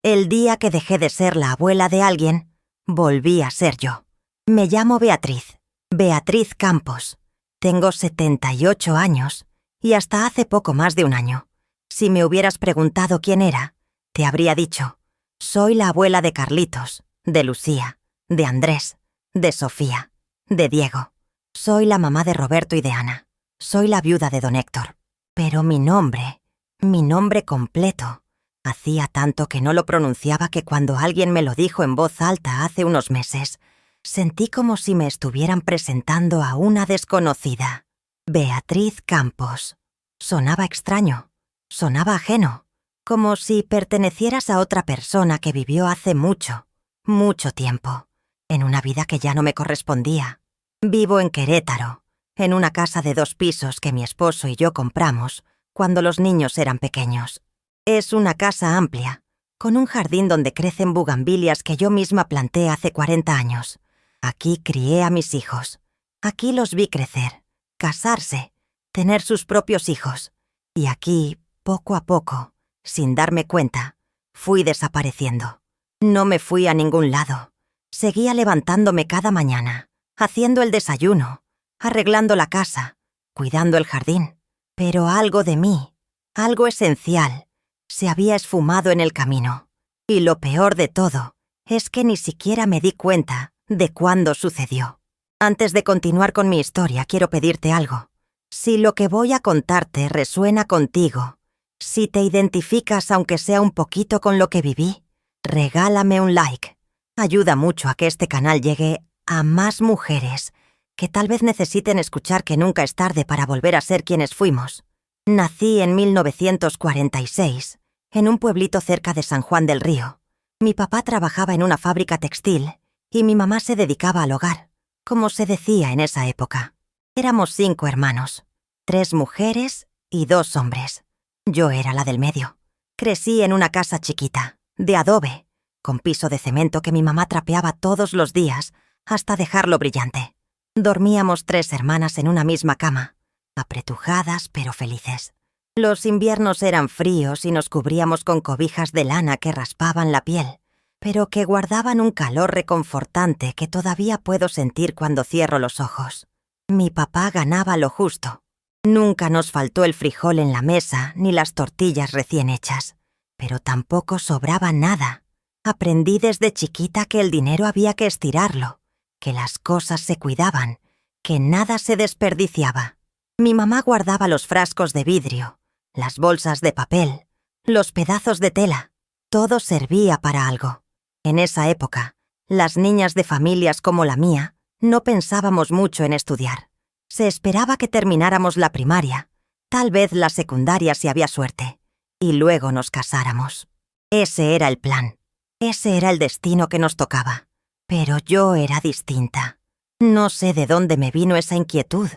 El día que dejé de ser la abuela de alguien, volví a ser yo. Me llamo Beatriz, Beatriz Campos. Tengo 78 años y hasta hace poco más de un año. Si me hubieras preguntado quién era, te habría dicho, soy la abuela de Carlitos, de Lucía, de Andrés, de Sofía, de Diego. Soy la mamá de Roberto y de Ana. Soy la viuda de don Héctor. Pero mi nombre completo, hacía tanto que no lo pronunciaba que cuando alguien me lo dijo en voz alta hace unos meses, sentí como si me estuvieran presentando a una desconocida. Beatriz Campos. Sonaba extraño, sonaba ajeno, como si pertenecieras a otra persona que vivió hace mucho, mucho tiempo, en una vida que ya no me correspondía. Vivo en Querétaro, en una casa de 2 pisos que mi esposo y yo compramos cuando los niños eran pequeños. Es una casa amplia, con un jardín donde crecen bugambilias que yo misma planté hace 40 años. Aquí crié a mis hijos. Aquí los vi crecer, casarse, tener sus propios hijos. Y aquí, poco a poco, sin darme cuenta, fui desapareciendo. No me fui a ningún lado. Seguía levantándome cada mañana, haciendo el desayuno, arreglando la casa, cuidando el jardín. Pero algo de mí, algo esencial, se había esfumado en el camino. Y lo peor de todo es que ni siquiera me di cuenta de cuándo sucedió. Antes de continuar con mi historia, quiero pedirte algo. Si lo que voy a contarte resuena contigo, si te identificas aunque sea un poquito con lo que viví, regálame un like. Ayuda mucho a que este canal llegue a más mujeres que tal vez necesiten escuchar que nunca es tarde para volver a ser quienes fuimos. Nací en 1946, en un pueblito cerca de San Juan del Río. Mi papá trabajaba en una fábrica textil y mi mamá se dedicaba al hogar, como se decía en esa época. Éramos 5 hermanos, 3 mujeres y 2 hombres. Yo era la del medio. Crecí en una casa chiquita, de adobe, con piso de cemento que mi mamá trapeaba todos los días hasta dejarlo brillante. Dormíamos 3 hermanas en una misma cama, apretujadas pero felices. Los inviernos eran fríos y nos cubríamos con cobijas de lana que raspaban la piel, pero que guardaban un calor reconfortante que todavía puedo sentir cuando cierro los ojos. Mi papá ganaba lo justo. Nunca nos faltó el frijol en la mesa ni las tortillas recién hechas, pero tampoco sobraba nada. Aprendí desde chiquita que el dinero había que estirarlo, que las cosas se cuidaban, que nada se desperdiciaba. Mi mamá guardaba los frascos de vidrio, las bolsas de papel, los pedazos de tela. Todo servía para algo. En esa época, las niñas de familias como la mía no pensábamos mucho en estudiar. Se esperaba que termináramos la primaria, tal vez la secundaria si había suerte, y luego nos casáramos. Ese era el plan. Ese era el destino que nos tocaba. Pero yo era distinta. No sé de dónde me vino esa inquietud,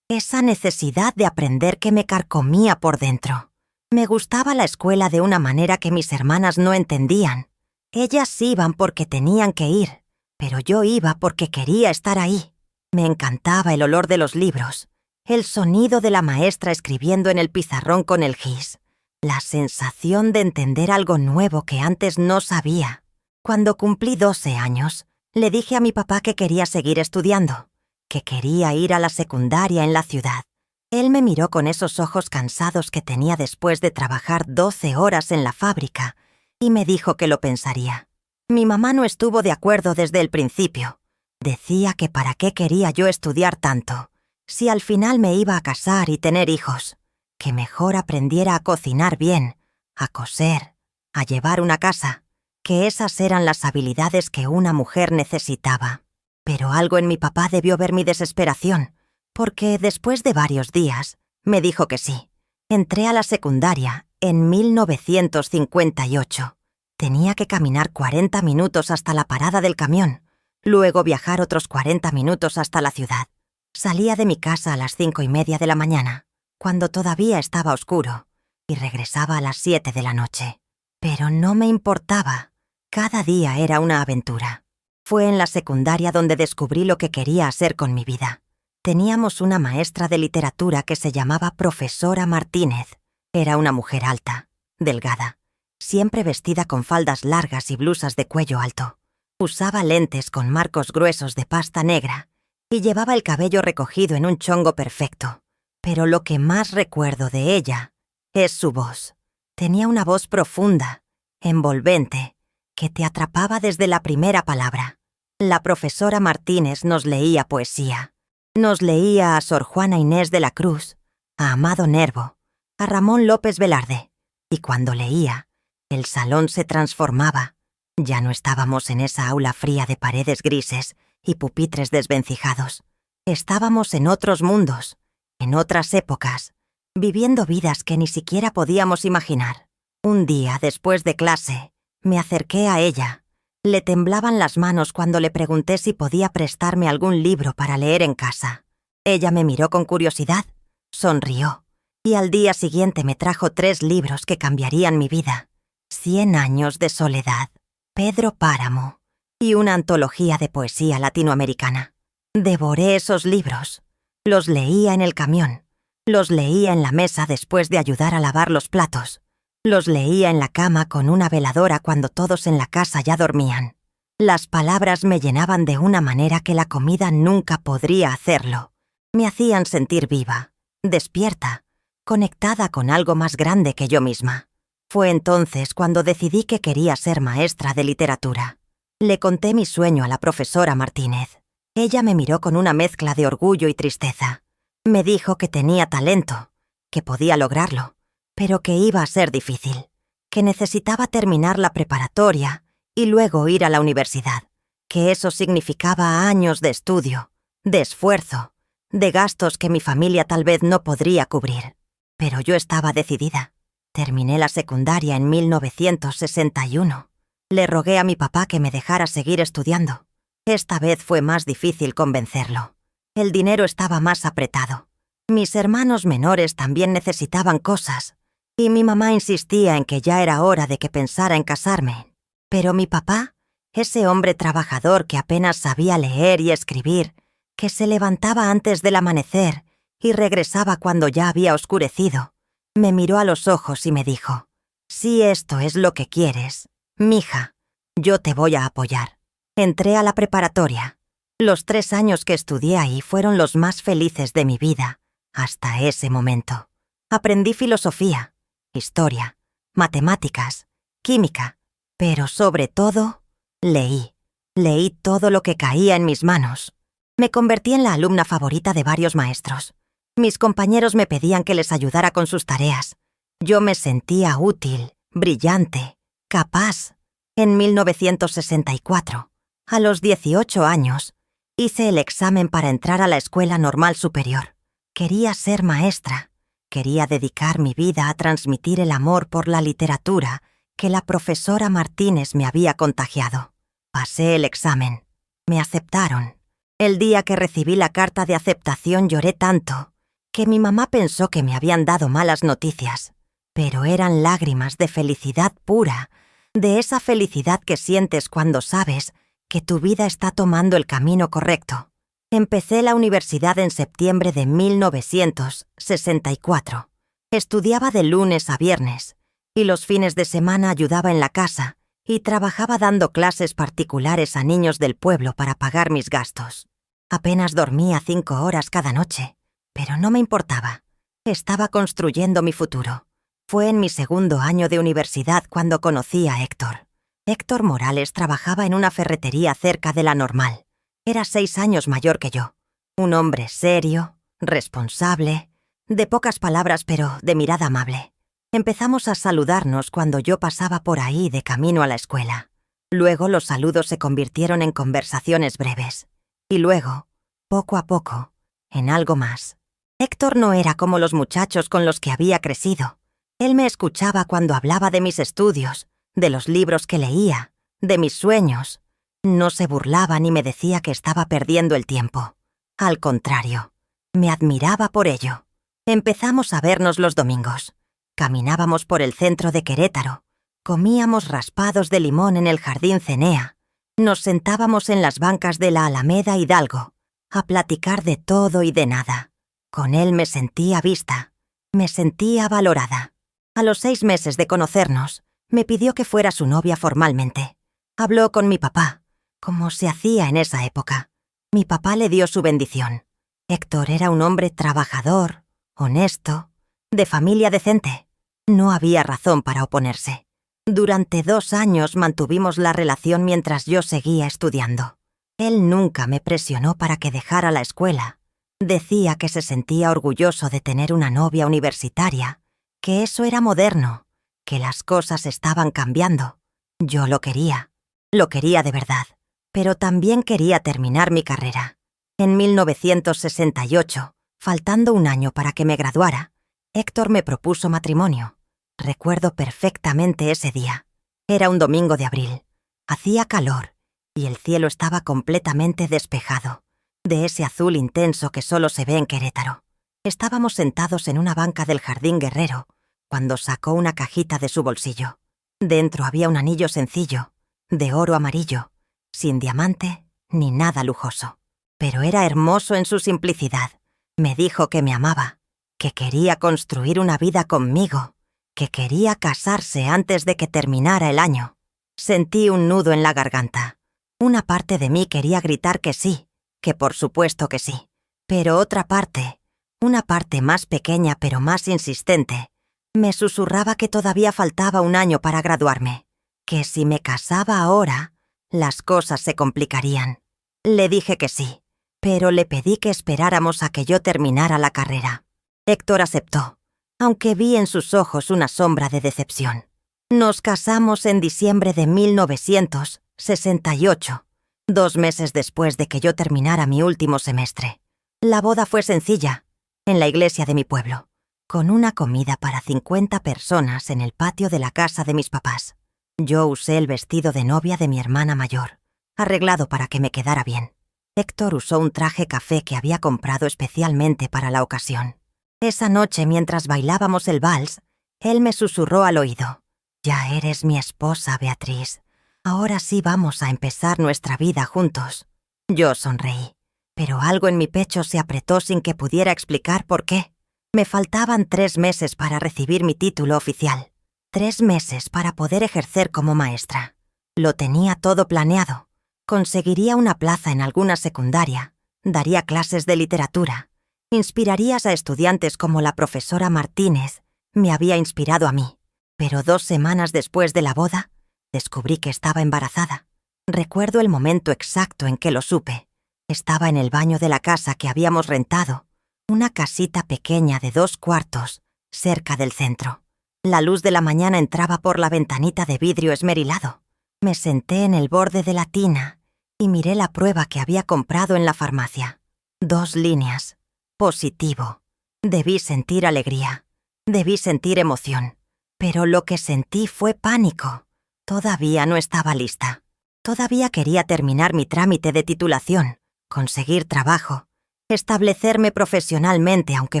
esa necesidad de aprender que me carcomía por dentro. Me gustaba la escuela de una manera que mis hermanas no entendían. Ellas iban porque tenían que ir, pero yo iba porque quería estar ahí. Me encantaba el olor de los libros, el sonido de la maestra escribiendo en el pizarrón con el gis, la sensación de entender algo nuevo que antes no sabía. Cuando cumplí 12 años, le dije a mi papá que quería seguir estudiando, que quería ir a la secundaria en la ciudad. Él me miró con esos ojos cansados que tenía después de trabajar 12 horas en la fábrica y me dijo que lo pensaría. Mi mamá no estuvo de acuerdo desde el principio. Decía que para qué quería yo estudiar tanto, si al final me iba a casar y tener hijos, que mejor aprendiera a cocinar bien, a coser, a llevar una casa, que esas eran las habilidades que una mujer necesitaba. Pero algo en mi papá debió ver mi desesperación, porque después de varios días me dijo que sí. Entré a la secundaria en 1958. Tenía que caminar 40 minutos hasta la parada del camión, luego viajar otros 40 minutos hasta la ciudad. Salía de mi casa a las 5:30 de la mañana, cuando todavía estaba oscuro, y regresaba a las 7 de la noche. Pero no me importaba. Cada día era una aventura. Fue en la secundaria donde descubrí lo que quería hacer con mi vida. Teníamos una maestra de literatura que se llamaba Profesora Martínez. Era una mujer alta, delgada, siempre vestida con faldas largas y blusas de cuello alto. Usaba lentes con marcos gruesos de pasta negra y llevaba el cabello recogido en un chongo perfecto. Pero lo que más recuerdo de ella es su voz. Tenía una voz profunda, envolvente, que te atrapaba desde la primera palabra. La profesora Martínez nos leía poesía. Nos leía a Sor Juana Inés de la Cruz, a Amado Nervo, a Ramón López Velarde. Y cuando leía, el salón se transformaba. Ya no estábamos en esa aula fría de paredes grises y pupitres desvencijados. Estábamos en otros mundos, en otras épocas, viviendo vidas que ni siquiera podíamos imaginar. Un día, después de clase, me acerqué a ella. Le temblaban las manos cuando le pregunté si podía prestarme algún libro para leer en casa. Ella me miró con curiosidad, sonrió, y al día siguiente me trajo 3 libros que cambiarían mi vida. 100 años de soledad, Pedro Páramo y una antología de poesía latinoamericana. Devoré esos libros. Los leía en el camión. Los leía en la mesa después de ayudar a lavar los platos. Los leía en la cama con una veladora cuando todos en la casa ya dormían. Las palabras me llenaban de una manera que la comida nunca podría hacerlo. Me hacían sentir viva, despierta, conectada con algo más grande que yo misma. Fue entonces cuando decidí que quería ser maestra de literatura. Le conté mi sueño a la profesora Martínez. Ella me miró con una mezcla de orgullo y tristeza. Me dijo que tenía talento, que podía lograrlo, pero que iba a ser difícil, que necesitaba terminar la preparatoria y luego ir a la universidad, que eso significaba años de estudio, de esfuerzo, de gastos que mi familia tal vez no podría cubrir. Pero yo estaba decidida. Terminé la secundaria en 1961. Le rogué a mi papá que me dejara seguir estudiando. Esta vez fue más difícil convencerlo. El dinero estaba más apretado. Mis hermanos menores también necesitaban cosas, y mi mamá insistía en que ya era hora de que pensara en casarme. Pero mi papá, ese hombre trabajador que apenas sabía leer y escribir, que se levantaba antes del amanecer y regresaba cuando ya había oscurecido, me miró a los ojos y me dijo: «Si esto es lo que quieres, mija, yo te voy a apoyar». Entré a la preparatoria. Los 3 años que estudié ahí fueron los más felices de mi vida, hasta ese momento. Aprendí filosofía, historia, matemáticas, química, pero sobre todo, leí. Leí todo lo que caía en mis manos. Me convertí en la alumna favorita de varios maestros. Mis compañeros me pedían que les ayudara con sus tareas. Yo me sentía útil, brillante, capaz. En 1964, a los 18 años, hice el examen para entrar a la Escuela Normal Superior. Quería ser maestra. Quería dedicar mi vida a transmitir el amor por la literatura que la profesora Martínez me había contagiado. Pasé el examen. Me aceptaron. El día que recibí la carta de aceptación lloré tanto que mi mamá pensó que me habían dado malas noticias. Pero eran lágrimas de felicidad pura, de esa felicidad que sientes cuando sabes que tu vida está tomando el camino correcto. Empecé la universidad en septiembre de 1964. Estudiaba de lunes a viernes, y los fines de semana ayudaba en la casa y trabajaba dando clases particulares a niños del pueblo para pagar mis gastos. Apenas dormía 5 horas cada noche, pero no me importaba. Estaba construyendo mi futuro. Fue en mi segundo año de universidad cuando conocí a Héctor. Héctor Morales trabajaba en una ferretería cerca de la Normal. Era 6 años mayor que yo. Un hombre serio, responsable, de pocas palabras pero de mirada amable. Empezamos a saludarnos cuando yo pasaba por ahí de camino a la escuela. Luego los saludos se convirtieron en conversaciones breves. Y luego, poco a poco, en algo más. Héctor no era como los muchachos con los que había crecido. Él me escuchaba cuando hablaba de mis estudios, de los libros que leía, de mis sueños. No se burlaba ni me decía que estaba perdiendo el tiempo. Al contrario, me admiraba por ello. Empezamos a vernos los domingos. Caminábamos por el centro de Querétaro. Comíamos raspados de limón en el Jardín Cenea. Nos sentábamos en las bancas de la Alameda Hidalgo a platicar de todo y de nada. Con él me sentía vista, me sentía valorada. A los 6 meses de conocernos, Me pidió que fuera su novia formalmente. Habló con mi papá, como se hacía en esa época. Mi papá le dio su bendición. Héctor era un hombre trabajador, honesto, de familia decente. No había razón para oponerse. Durante 2 años mantuvimos la relación mientras yo seguía estudiando. Él nunca me presionó para que dejara la escuela. Decía que se sentía orgulloso de tener una novia universitaria, que eso era moderno, que las cosas estaban cambiando. Yo lo quería de verdad, pero también quería terminar mi carrera. En 1968, faltando un año para que me graduara, Héctor me propuso matrimonio. Recuerdo perfectamente ese día. Era un domingo de abril. Hacía calor y el cielo estaba completamente despejado, de ese azul intenso que solo se ve en Querétaro. Estábamos sentados en una banca del Jardín Guerrero cuando sacó una cajita de su bolsillo. Dentro había un anillo sencillo, de oro amarillo, sin diamante ni nada lujoso. Pero era hermoso en su simplicidad. Me dijo que me amaba, que quería construir una vida conmigo, que quería casarse antes de que terminara el año. Sentí un nudo en la garganta. Una parte de mí quería gritar que sí, que por supuesto que sí. Pero otra parte, una parte más pequeña pero más insistente, me susurraba que todavía faltaba un año para graduarme, que si me casaba ahora, las cosas se complicarían. Le dije que sí, pero le pedí que esperáramos a que yo terminara la carrera. Héctor aceptó, aunque vi en sus ojos una sombra de decepción. Nos casamos en diciembre de 1968, 2 meses después de que yo terminara mi último semestre. La boda fue sencilla, en la iglesia de mi pueblo, con una comida para 50 personas en el patio de la casa de mis papás. Yo usé el vestido de novia de mi hermana mayor, arreglado para que me quedara bien. Héctor usó un traje café que había comprado especialmente para la ocasión. Esa noche, mientras bailábamos el vals, él me susurró al oído: «Ya eres mi esposa, Beatriz. Ahora sí vamos a empezar nuestra vida juntos». Yo sonreí, pero algo en mi pecho se apretó sin que pudiera explicar por qué. Me faltaban 3 meses para recibir mi título oficial. 3 meses para poder ejercer como maestra. Lo tenía todo planeado. Conseguiría una plaza en alguna secundaria, daría clases de literatura, inspirarías a estudiantes como la profesora Martínez me había inspirado a mí. Pero 2 semanas después de la boda, descubrí que estaba embarazada. Recuerdo el momento exacto en que lo supe. Estaba en el baño de la casa que habíamos rentado, una casita pequeña de 2 cuartos, cerca del centro. La luz de la mañana entraba por la ventanita de vidrio esmerilado. Me senté en el borde de la tina y miré la prueba que había comprado en la farmacia. 2 líneas. Positivo. Debí sentir alegría. Debí sentir emoción. Pero lo que sentí fue pánico. Todavía no estaba lista. Todavía quería terminar mi trámite de titulación, conseguir trabajo, establecerme profesionalmente aunque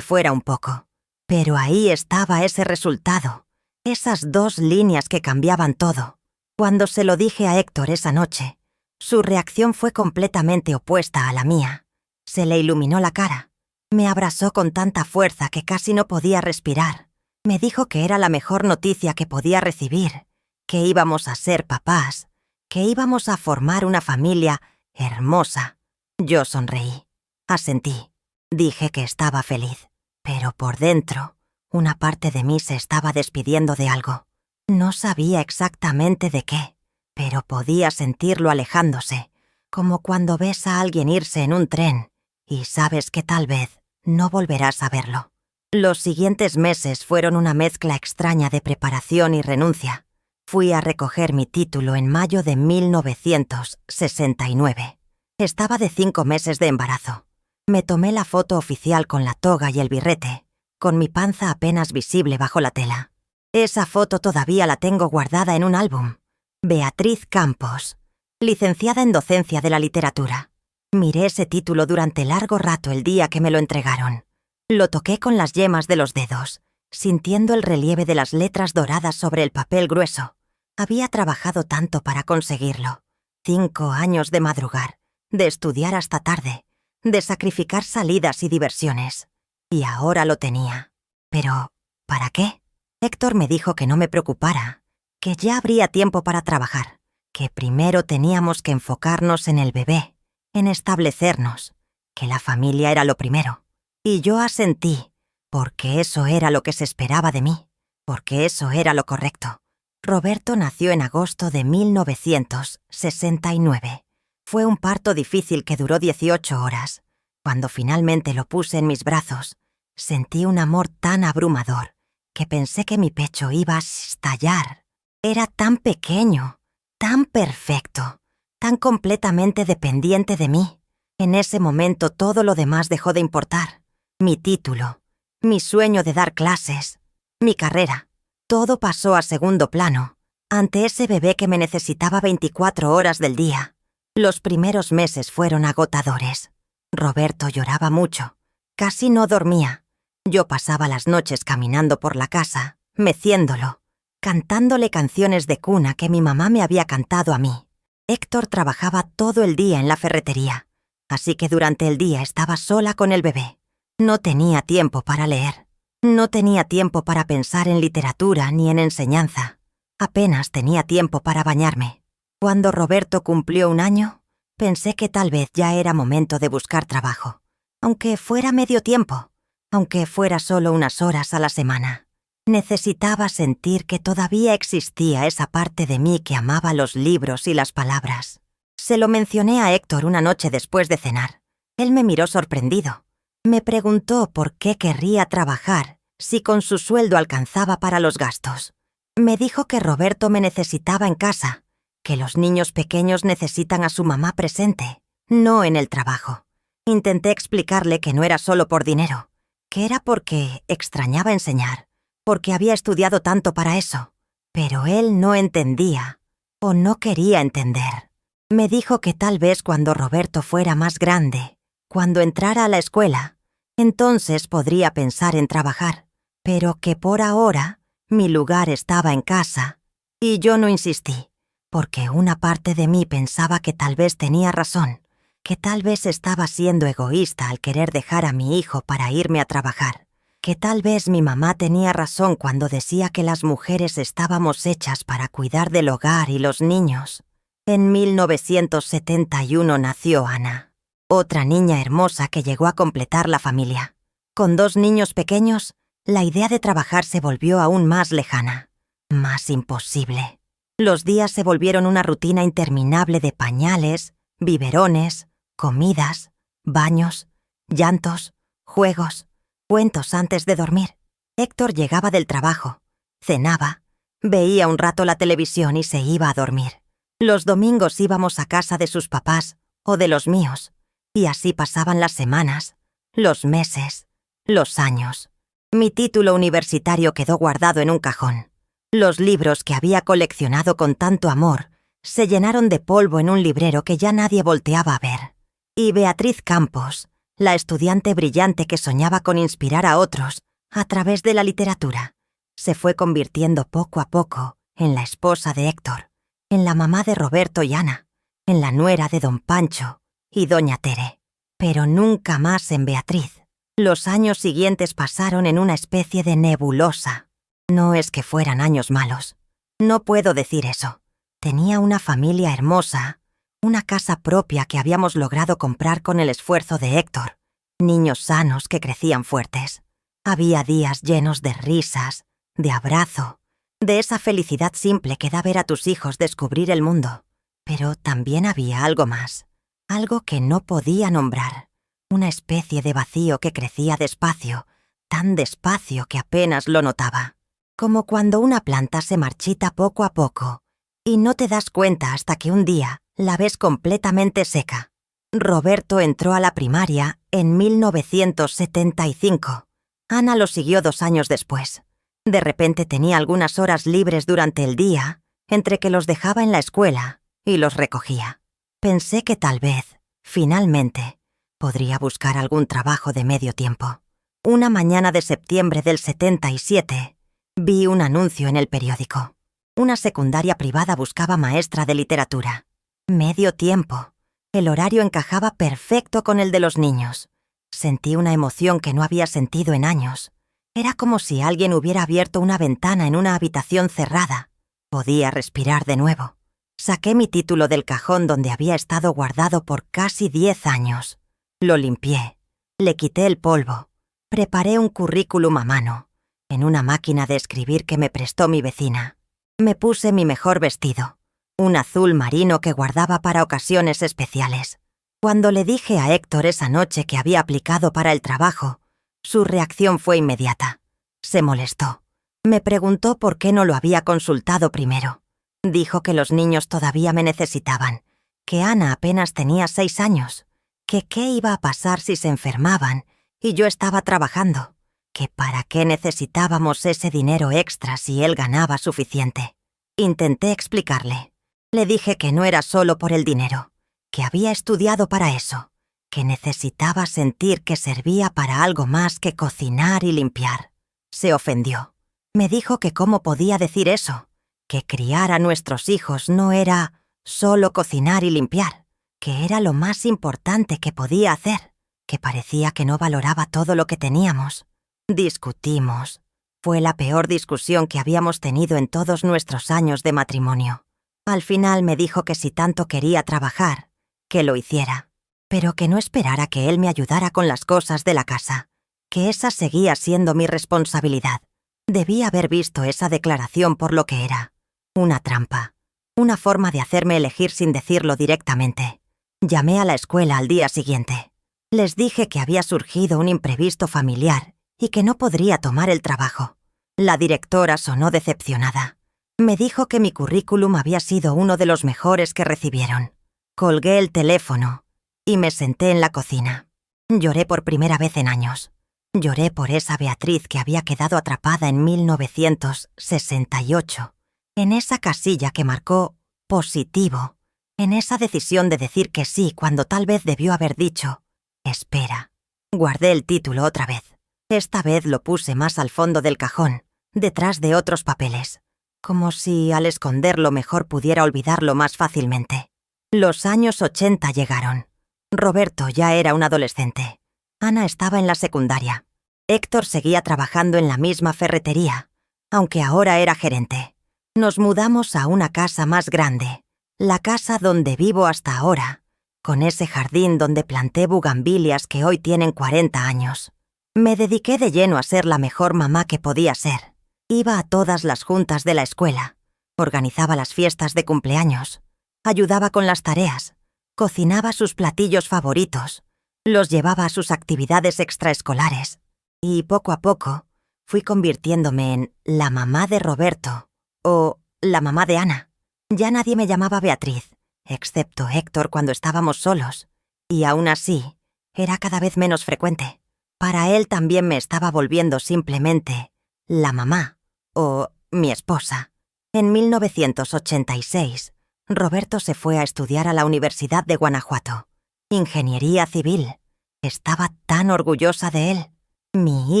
fuera un poco. Pero ahí estaba ese resultado, esas 2 líneas que cambiaban todo. Cuando se lo dije a Héctor esa noche, su reacción fue completamente opuesta a la mía. Se le iluminó la cara. Me abrazó con tanta fuerza que casi no podía respirar. Me dijo que era la mejor noticia que podía recibir, que íbamos a ser papás, que íbamos a formar una familia hermosa. Yo sonreí, asentí, dije que estaba feliz, pero por dentro, una parte de mí se estaba despidiendo de algo. No sabía exactamente de qué, pero podía sentirlo alejándose, como cuando ves a alguien irse en un tren y sabes que tal vez no volverás a verlo. Los siguientes meses fueron una mezcla extraña de preparación y renuncia. Fui a recoger mi título en mayo de 1969. Estaba de 5 meses de embarazo. Me tomé la foto oficial con la toga y el birrete, con mi panza apenas visible bajo la tela. Esa foto todavía la tengo guardada en un álbum. Beatriz Campos, licenciada en docencia de la literatura. Miré ese título durante largo rato el día que me lo entregaron. Lo toqué con las yemas de los dedos, sintiendo el relieve de las letras doradas sobre el papel grueso. Había trabajado tanto para conseguirlo. 5 años de madrugar, de estudiar hasta tarde, de sacrificar salidas y diversiones. Y ahora lo tenía. Pero, ¿para qué? Héctor me dijo que no me preocupara, que ya habría tiempo para trabajar, que primero teníamos que enfocarnos en el bebé, en establecernos, que la familia era lo primero. Y yo asentí, porque eso era lo que se esperaba de mí, porque eso era lo correcto. Roberto nació en agosto de 1969. Fue un parto difícil que duró 18 horas. Cuando finalmente lo puse en mis brazos, sentí un amor tan abrumador que pensé que mi pecho iba a estallar. Era tan pequeño, tan perfecto, tan completamente dependiente de mí. En ese momento todo lo demás dejó de importar. Mi título, mi sueño de dar clases, mi carrera. Todo pasó a segundo plano, ante ese bebé que me necesitaba 24 horas del día. Los primeros meses fueron agotadores. Roberto lloraba mucho. Casi no dormía. Yo pasaba las noches caminando por la casa, meciéndolo, cantándole canciones de cuna que mi mamá me había cantado a mí. Héctor trabajaba todo el día en la ferretería, así que durante el día estaba sola con el bebé. No tenía tiempo para leer. No tenía tiempo para pensar en literatura ni en enseñanza. Apenas tenía tiempo para bañarme. Cuando Roberto cumplió 1 año, pensé que tal vez ya era momento de buscar trabajo, aunque fuera medio tiempo, aunque fuera solo unas horas a la semana. Necesitaba sentir que todavía existía esa parte de mí que amaba los libros y las palabras. Se lo mencioné a Héctor una noche después de cenar. Él me miró sorprendido. Me preguntó por qué querría trabajar si con su sueldo alcanzaba para los gastos. Me dijo que Roberto me necesitaba en casa, que los niños pequeños necesitan a su mamá presente, no en el trabajo. Intenté explicarle que no era solo por dinero, que era porque extrañaba enseñar, porque había estudiado tanto para eso. Pero él no entendía, o no quería entender. Me dijo que tal vez cuando Roberto fuera más grande, cuando entrara a la escuela, entonces podría pensar en trabajar, pero que por ahora mi lugar estaba en casa. Y yo no insistí, porque una parte de mí pensaba que tal vez tenía razón, que tal vez estaba siendo egoísta al querer dejar a mi hijo para irme a trabajar, que tal vez mi mamá tenía razón cuando decía que las mujeres estábamos hechas para cuidar del hogar y los niños. En 1971 nació Ana. Otra niña hermosa que llegó a completar la familia. Con 2 niños pequeños, la idea de trabajar se volvió aún más lejana, más imposible. Los días se volvieron una rutina interminable de pañales, biberones, comidas, baños, llantos, juegos, cuentos antes de dormir. Héctor llegaba del trabajo, cenaba, veía un rato la televisión y se iba a dormir. Los domingos íbamos a casa de sus papás o de los míos. Y así pasaban las semanas, los meses, los años. Mi título universitario quedó guardado en un cajón. Los libros que había coleccionado con tanto amor se llenaron de polvo en un librero que ya nadie volteaba a ver. Y Beatriz Campos, la estudiante brillante que soñaba con inspirar a otros a través de la literatura, se fue convirtiendo poco a poco en la esposa de Héctor, en la mamá de Roberto y Ana, en la nuera de don Pancho y doña Tere, pero nunca más en Beatriz. Los años siguientes pasaron en una especie de nebulosa. No es que fueran años malos. No puedo decir eso. Tenía una familia hermosa, una casa propia que habíamos logrado comprar con el esfuerzo de Héctor, niños sanos que crecían fuertes. Había días llenos de risas, de abrazo, de esa felicidad simple que da ver a tus hijos descubrir el mundo. Pero también había algo más. Algo que no podía nombrar, una especie de vacío que crecía despacio, tan despacio que apenas lo notaba, como cuando una planta se marchita poco a poco y no te das cuenta hasta que un día la ves completamente seca. Roberto entró a la primaria en 1975. Ana lo siguió 2 años después. De repente tenía algunas horas libres durante el día, entre que los dejaba en la escuela y los recogía. Pensé que tal vez, finalmente, podría buscar algún trabajo de medio tiempo. Una mañana de septiembre del 77, vi un anuncio en el periódico. Una secundaria privada buscaba maestra de literatura. Medio tiempo. El horario encajaba perfecto con el de los niños. Sentí una emoción que no había sentido en años. Era como si alguien hubiera abierto una ventana en una habitación cerrada. Podía respirar de nuevo. Saqué mi título del cajón donde había estado guardado por casi 10 años. Lo limpié. Le quité el polvo. Preparé un currículum a mano, en una máquina de escribir que me prestó mi vecina. Me puse mi mejor vestido, un azul marino que guardaba para ocasiones especiales. Cuando le dije a Héctor esa noche que había aplicado para el trabajo, su reacción fue inmediata. Se molestó. Me preguntó por qué no lo había consultado primero. Dijo que los niños todavía me necesitaban, que Ana apenas tenía 6 años, que qué iba a pasar si se enfermaban y yo estaba trabajando, que para qué necesitábamos ese dinero extra si él ganaba suficiente. Intenté explicarle. Le dije que no era solo por el dinero, que había estudiado para eso, que necesitaba sentir que servía para algo más que cocinar y limpiar. Se ofendió. Me dijo que cómo podía decir eso, que criar a nuestros hijos no era solo cocinar y limpiar, que era lo más importante que podía hacer, que parecía que no valoraba todo lo que teníamos. Discutimos. Fue la peor discusión que habíamos tenido en todos nuestros años de matrimonio. Al final me dijo que si tanto quería trabajar, que lo hiciera, pero que no esperara que él me ayudara con las cosas de la casa, que esa seguía siendo mi responsabilidad. Debí haber visto esa declaración por lo que era. Una trampa. Una forma de hacerme elegir sin decirlo directamente. Llamé a la escuela al día siguiente. Les dije que había surgido un imprevisto familiar y que no podría tomar el trabajo. La directora sonó decepcionada. Me dijo que mi currículum había sido uno de los mejores que recibieron. Colgué el teléfono y me senté en la cocina. Lloré por primera vez en años. Lloré por esa Beatriz que había quedado atrapada en 1968, en esa casilla que marcó positivo, en esa decisión de decir que sí cuando tal vez debió haber dicho espera. Guardé el título otra vez. Esta vez lo puse más al fondo del cajón, detrás de otros papeles, como si al esconderlo mejor pudiera olvidarlo más fácilmente. Los años 80 llegaron. Roberto ya era un adolescente. Ana estaba en la secundaria. Héctor seguía trabajando en la misma ferretería, aunque ahora era gerente. Nos mudamos a una casa más grande, la casa donde vivo hasta ahora, con ese jardín donde planté bugambilias que hoy tienen 40 años. Me dediqué de lleno a ser la mejor mamá que podía ser. Iba a todas las juntas de la escuela, organizaba las fiestas de cumpleaños, ayudaba con las tareas, cocinaba sus platillos favoritos, los llevaba a sus actividades extraescolares y poco a poco fui convirtiéndome en la mamá de Roberto o la mamá de Ana. Ya nadie me llamaba Beatriz, excepto Héctor cuando estábamos solos, y aún así era cada vez menos frecuente. Para él también me estaba volviendo simplemente la mamá o mi esposa. En 1986, Roberto se fue a estudiar a la Universidad de Guanajuato. Ingeniería civil. Estaba tan orgullosa de él. Mi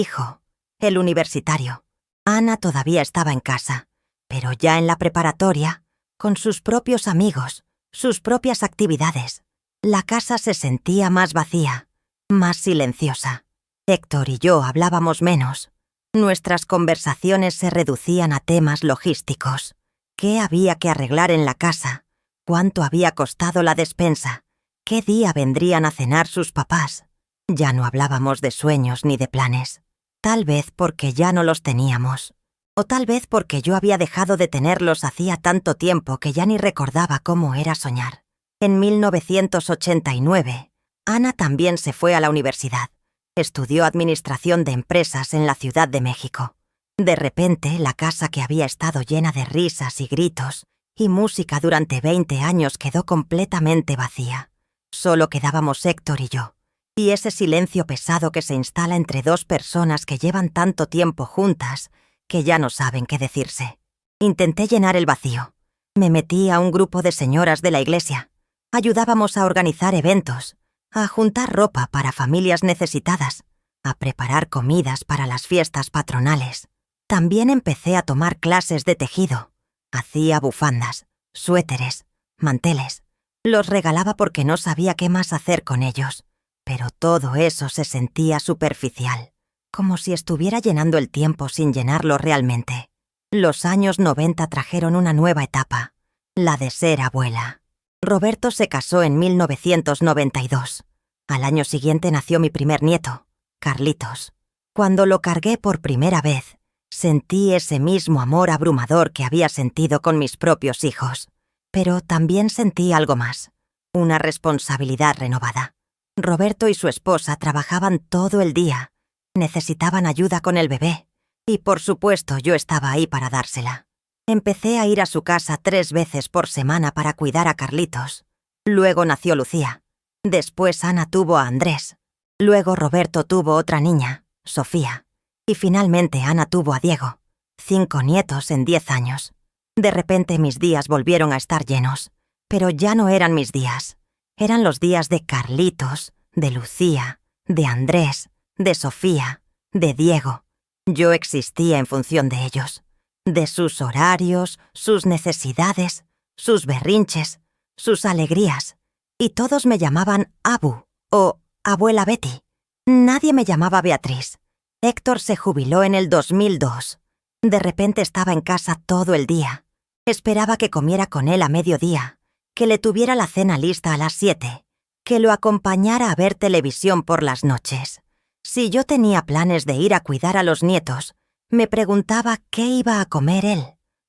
hijo, el universitario. Ana todavía estaba en casa, pero ya en la preparatoria, con sus propios amigos, sus propias actividades. La casa se sentía más vacía, más silenciosa. Héctor y yo hablábamos menos. Nuestras conversaciones se reducían a temas logísticos. ¿Qué había que arreglar en la casa? ¿Cuánto había costado la despensa? ¿Qué día vendrían a cenar sus papás? Ya no hablábamos de sueños ni de planes. Tal vez porque ya no los teníamos. O tal vez porque yo había dejado de tenerlos hacía tanto tiempo que ya ni recordaba cómo era soñar. En 1989, Ana también se fue a la universidad. Estudió Administración de Empresas en la Ciudad de México. De repente, la casa que había estado llena de risas y gritos y música durante 20 años quedó completamente vacía. Solo quedábamos Héctor y yo, y ese silencio pesado que se instala entre dos personas que llevan tanto tiempo juntas que ya no saben qué decirse. Intenté llenar el vacío. Me metí a un grupo de señoras de la iglesia. Ayudábamos a organizar eventos, a juntar ropa para familias necesitadas, a preparar comidas para las fiestas patronales. También empecé a tomar clases de tejido. Hacía bufandas, suéteres, manteles. Los regalaba porque no sabía qué más hacer con ellos. Pero todo eso se sentía superficial, como si estuviera llenando el tiempo sin llenarlo realmente. Los años 90 trajeron una nueva etapa, la de ser abuela. Roberto se casó en 1992. Al año siguiente nació mi primer nieto, Carlitos. Cuando lo cargué por primera vez, sentí ese mismo amor abrumador que había sentido con mis propios hijos. Pero también sentí algo más, una responsabilidad renovada. Roberto y su esposa trabajaban todo el día, necesitaban ayuda con el bebé, y por supuesto yo estaba ahí para dársela. Empecé a ir a su casa 3 veces por semana para cuidar a Carlitos. Luego nació Lucía. Después Ana tuvo a Andrés. Luego Roberto tuvo otra niña, Sofía. Y finalmente Ana tuvo a Diego. 5 nietos en 10 años. De repente mis días volvieron a estar llenos. Pero ya no eran mis días. Eran los días de Carlitos, de Lucía, de Andrés, de Sofía, de Diego. Yo existía en función de ellos. De sus horarios, sus necesidades, sus berrinches, sus alegrías. Y todos me llamaban Abu o Abuela Betty. Nadie me llamaba Beatriz. Héctor se jubiló en el 2002. De repente estaba en casa todo el día. Esperaba que comiera con él a mediodía, que le tuviera la cena lista a las 7, que lo acompañara a ver televisión por las noches. Si yo tenía planes de ir a cuidar a los nietos, me preguntaba qué iba a comer él,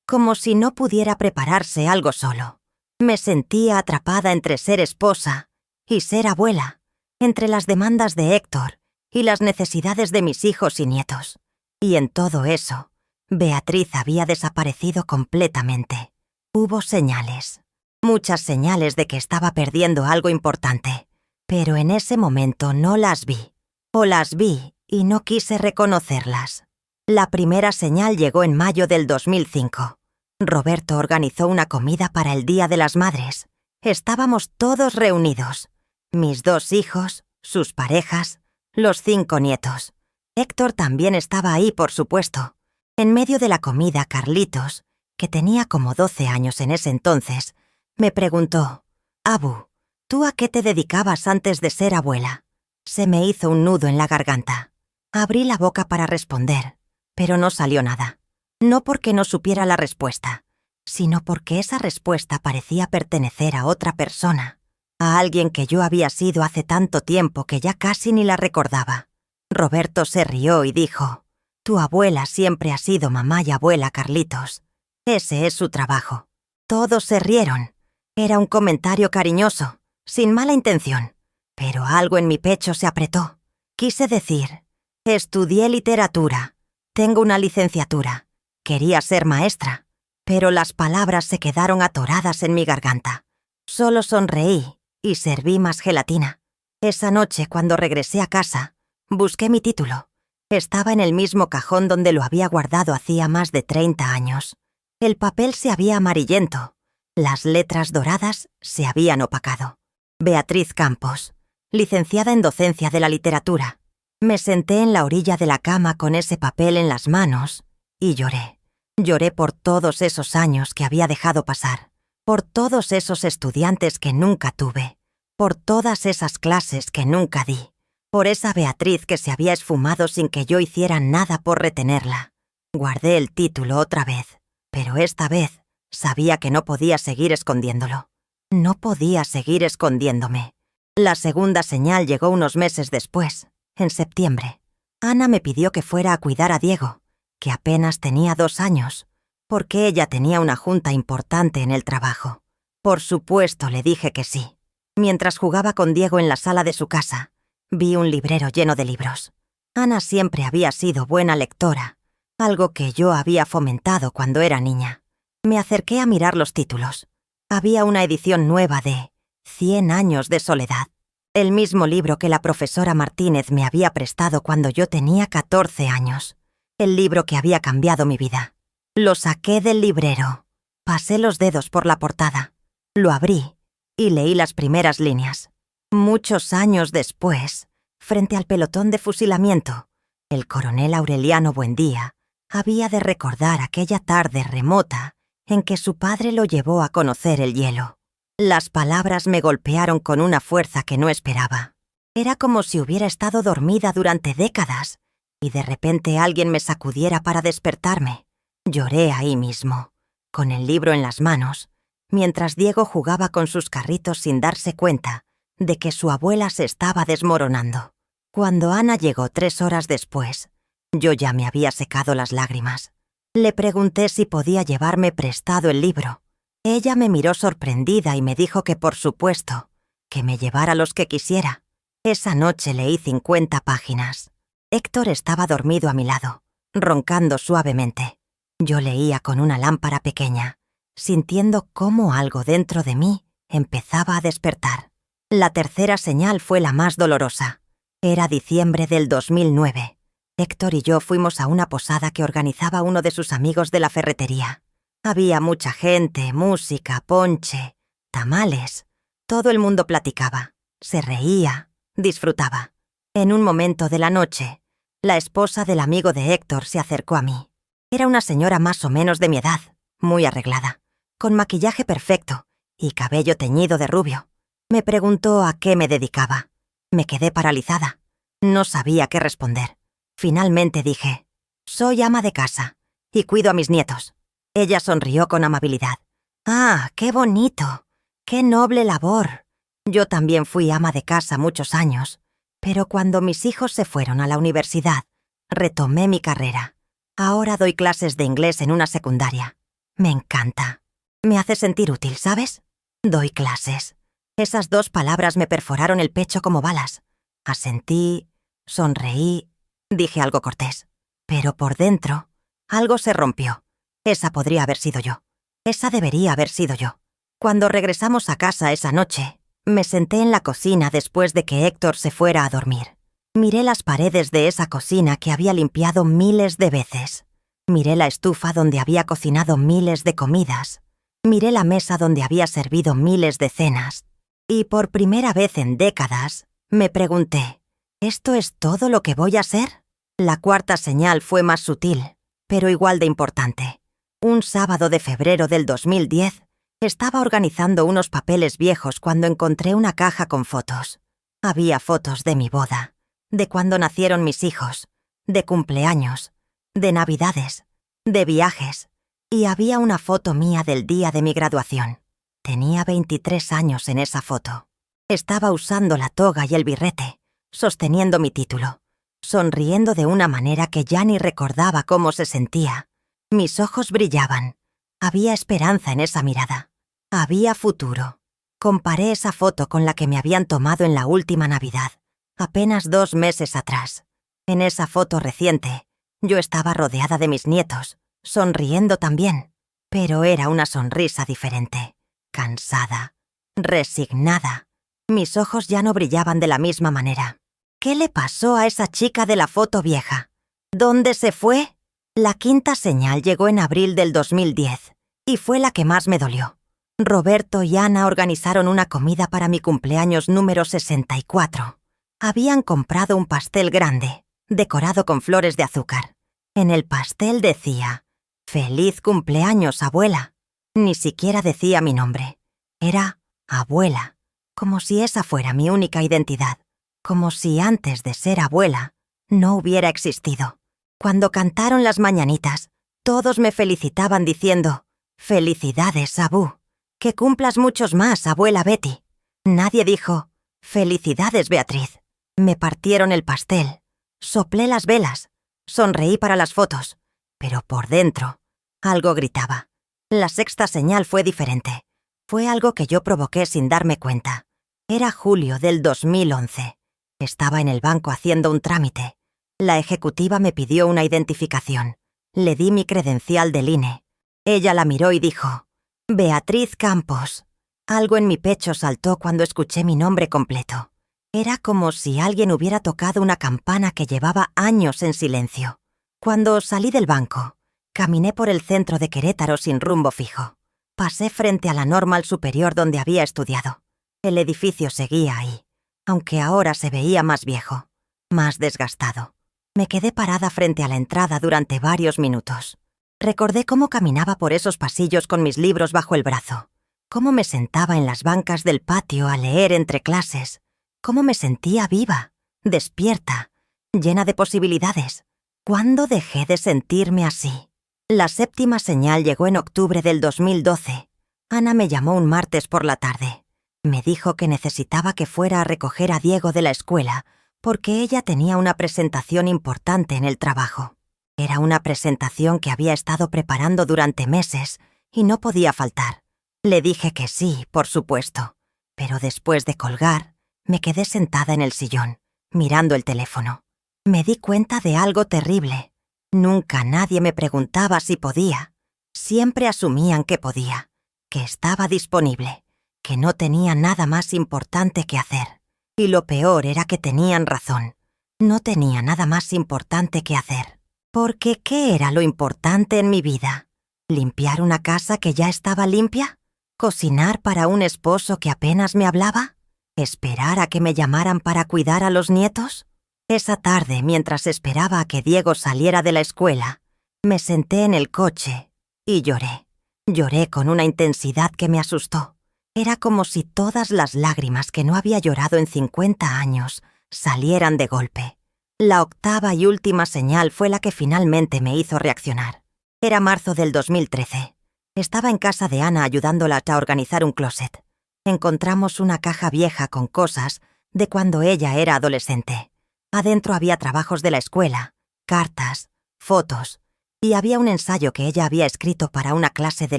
como si no pudiera prepararse algo solo. Me sentía atrapada entre ser esposa y ser abuela, entre las demandas de Héctor y las necesidades de mis hijos y nietos. Y en todo eso, Beatriz había desaparecido completamente. Hubo señales, muchas señales de que estaba perdiendo algo importante, pero en ese momento no las vi, o las vi y no quise reconocerlas. La primera señal llegó en mayo del 2005. Roberto organizó una comida para el Día de las Madres. Estábamos todos reunidos. Mis 2 hijos, sus parejas, los 5 nietos. Héctor también estaba ahí, por supuesto. En medio de la comida, Carlitos, que tenía como 12 años en ese entonces, me preguntó: «Abu, ¿tú a qué te dedicabas antes de ser abuela?» Se me hizo un nudo en la garganta. Abrí la boca para responder, pero no salió nada. No porque no supiera la respuesta, sino porque esa respuesta parecía pertenecer a otra persona, a alguien que yo había sido hace tanto tiempo que ya casi ni la recordaba. Roberto se rió y dijo: «Tu abuela siempre ha sido mamá y abuela, Carlitos. Ese es su trabajo». Todos se rieron. Era un comentario cariñoso, sin mala intención, pero algo en mi pecho se apretó. Quise decir: «Estudié literatura, tengo una licenciatura, quería ser maestra», pero las palabras se quedaron atoradas en mi garganta. Solo sonreí y serví más gelatina. Esa noche, cuando regresé a casa, busqué mi título. Estaba en el mismo cajón donde lo había guardado hacía más de 30 años. El papel se había amarillento. Las letras doradas se habían opacado. Beatriz Campos, licenciada en docencia de la literatura. Me senté en la orilla de la cama con ese papel en las manos y lloré. Lloré por todos esos años que había dejado pasar, por todos esos estudiantes que nunca tuve, por todas esas clases que nunca di, por esa Beatriz que se había esfumado sin que yo hiciera nada por retenerla. Guardé el título otra vez, pero esta vez sabía que no podía seguir escondiéndolo. No podía seguir escondiéndome. La segunda señal llegó unos meses después, en septiembre. Ana me pidió que fuera a cuidar a Diego, que apenas tenía 2 años, porque ella tenía una junta importante en el trabajo. Por supuesto le dije que sí. Mientras jugaba con Diego en la sala de su casa, vi un librero lleno de libros. Ana siempre había sido buena lectora, algo que yo había fomentado cuando era niña. Me acerqué a mirar los títulos. Había una edición nueva de 100 años de soledad, el mismo libro que la profesora Martínez me había prestado cuando yo tenía 14 años, el libro que había cambiado mi vida. Lo saqué del librero, pasé los dedos por la portada, lo abrí y leí las primeras líneas. Muchos años después, frente al pelotón de fusilamiento, el coronel Aureliano Buendía había de recordar aquella tarde remota en que su padre lo llevó a conocer el hielo. Las palabras me golpearon con una fuerza que no esperaba. Era como si hubiera estado dormida durante décadas y de repente alguien me sacudiera para despertarme. Lloré ahí mismo, con el libro en las manos, mientras Diego jugaba con sus carritos sin darse cuenta de que su abuela se estaba desmoronando. Cuando Ana llegó 3 horas después, yo ya me había secado las lágrimas. Le pregunté si podía llevarme prestado el libro. Ella me miró sorprendida y me dijo que por supuesto, que me llevara los que quisiera. Esa noche leí 50 páginas. Héctor estaba dormido a mi lado, roncando suavemente. Yo leía con una lámpara pequeña, sintiendo cómo algo dentro de mí empezaba a despertar. La tercera señal fue la más dolorosa. Era diciembre del 2009. Héctor y yo fuimos a una posada que organizaba uno de sus amigos de la ferretería. Había mucha gente, música, ponche, tamales. Todo el mundo platicaba, se reía, disfrutaba. En un momento de la noche, la esposa del amigo de Héctor se acercó a mí. Era una señora más o menos de mi edad, muy arreglada, con maquillaje perfecto y cabello teñido de rubio. Me preguntó a qué me dedicaba. Me quedé paralizada. No sabía qué responder. Finalmente dije, soy ama de casa y cuido a mis nietos. Ella sonrió con amabilidad. ¡Ah, qué bonito! ¡Qué noble labor! Yo también fui ama de casa muchos años, pero cuando mis hijos se fueron a la universidad, retomé mi carrera. Ahora doy clases de inglés en una secundaria. Me encanta. Me hace sentir útil, ¿sabes? Doy clases. Esas 2 palabras me perforaron el pecho como balas. Asentí, sonreí. Dije algo cortés, pero por dentro, algo se rompió. Esa podría haber sido yo. Esa debería haber sido yo. Cuando regresamos a casa esa noche, me senté en la cocina después de que Héctor se fuera a dormir. Miré las paredes de esa cocina que había limpiado miles de veces. Miré la estufa donde había cocinado miles de comidas. Miré la mesa donde había servido miles de cenas. Y por primera vez en décadas, me pregunté, ¿esto es todo lo que voy a ser? La cuarta señal fue más sutil, pero igual de importante. Un sábado de febrero del 2010, estaba organizando unos papeles viejos cuando encontré una caja con fotos. Había fotos de mi boda, de cuando nacieron mis hijos, de cumpleaños, de navidades, de viajes, y había una foto mía del día de mi graduación. Tenía 23 años en esa foto. Estaba usando la toga y el birrete, sosteniendo mi título, sonriendo de una manera que ya ni recordaba cómo se sentía. Mis ojos brillaban. Había esperanza en esa mirada. Había futuro. Comparé esa foto con la que me habían tomado en la última Navidad, apenas 2 meses atrás. En esa foto reciente, yo estaba rodeada de mis nietos, sonriendo también, pero era una sonrisa diferente, cansada, resignada. Mis ojos ya no brillaban de la misma manera. ¿Qué le pasó a esa chica de la foto vieja? ¿Dónde se fue? La quinta señal llegó en abril del 2010 y fue la que más me dolió. Roberto y Ana organizaron una comida para mi cumpleaños número 64. Habían comprado un pastel grande, decorado con flores de azúcar. En el pastel decía, «Feliz cumpleaños, abuela». Ni siquiera decía mi nombre. Era abuela, como si esa fuera mi única identidad. Como si antes de ser abuela no hubiera existido. Cuando cantaron las mañanitas, todos me felicitaban diciendo, «Felicidades, Abu. Que cumplas muchos más, abuela Betty». Nadie dijo, «Felicidades, Beatriz». Me partieron el pastel, soplé las velas, sonreí para las fotos, pero por dentro, algo gritaba. La sexta señal fue diferente. Fue algo que yo provoqué sin darme cuenta. Era julio del 2011. Estaba en el banco haciendo un trámite. La ejecutiva me pidió una identificación. Le di mi credencial del INE. Ella la miró y dijo, «Beatriz Campos». Algo en mi pecho saltó cuando escuché mi nombre completo. Era como si alguien hubiera tocado una campana que llevaba años en silencio. Cuando salí del banco, caminé por el centro de Querétaro sin rumbo fijo. Pasé frente a la Normal Superior donde había estudiado. El edificio seguía ahí, aunque ahora se veía más viejo, más desgastado. Me quedé parada frente a la entrada durante varios minutos. Recordé cómo caminaba por esos pasillos con mis libros bajo el brazo, cómo me sentaba en las bancas del patio a leer entre clases, cómo me sentía viva, despierta, llena de posibilidades. ¿Cuándo dejé de sentirme así? La séptima señal llegó en octubre del 2012. Ana me llamó un martes por la tarde. Me dijo que necesitaba que fuera a recoger a Diego de la escuela porque ella tenía una presentación importante en el trabajo. Era una presentación que había estado preparando durante meses y no podía faltar. Le dije que sí, por supuesto, pero después de colgar, me quedé sentada en el sillón, mirando el teléfono. Me di cuenta de algo terrible. Nunca nadie me preguntaba si podía. Siempre asumían que podía, que estaba disponible, que no tenía nada más importante que hacer. Y lo peor era que tenían razón. No tenía nada más importante que hacer. Porque ¿qué era lo importante en mi vida? ¿Limpiar una casa que ya estaba limpia? ¿Cocinar para un esposo que apenas me hablaba? ¿Esperar a que me llamaran para cuidar a los nietos? Esa tarde, mientras esperaba a que Diego saliera de la escuela, me senté en el coche y lloré. Lloré con una intensidad que me asustó. Era como si todas las lágrimas que no había llorado en 50 años salieran de golpe. La octava y última señal fue la que finalmente me hizo reaccionar. Era marzo del 2013. Estaba en casa de Ana ayudándola a organizar un closet. Encontramos una caja vieja con cosas de cuando ella era adolescente. Adentro había trabajos de la escuela, cartas, fotos, y había un ensayo que ella había escrito para una clase de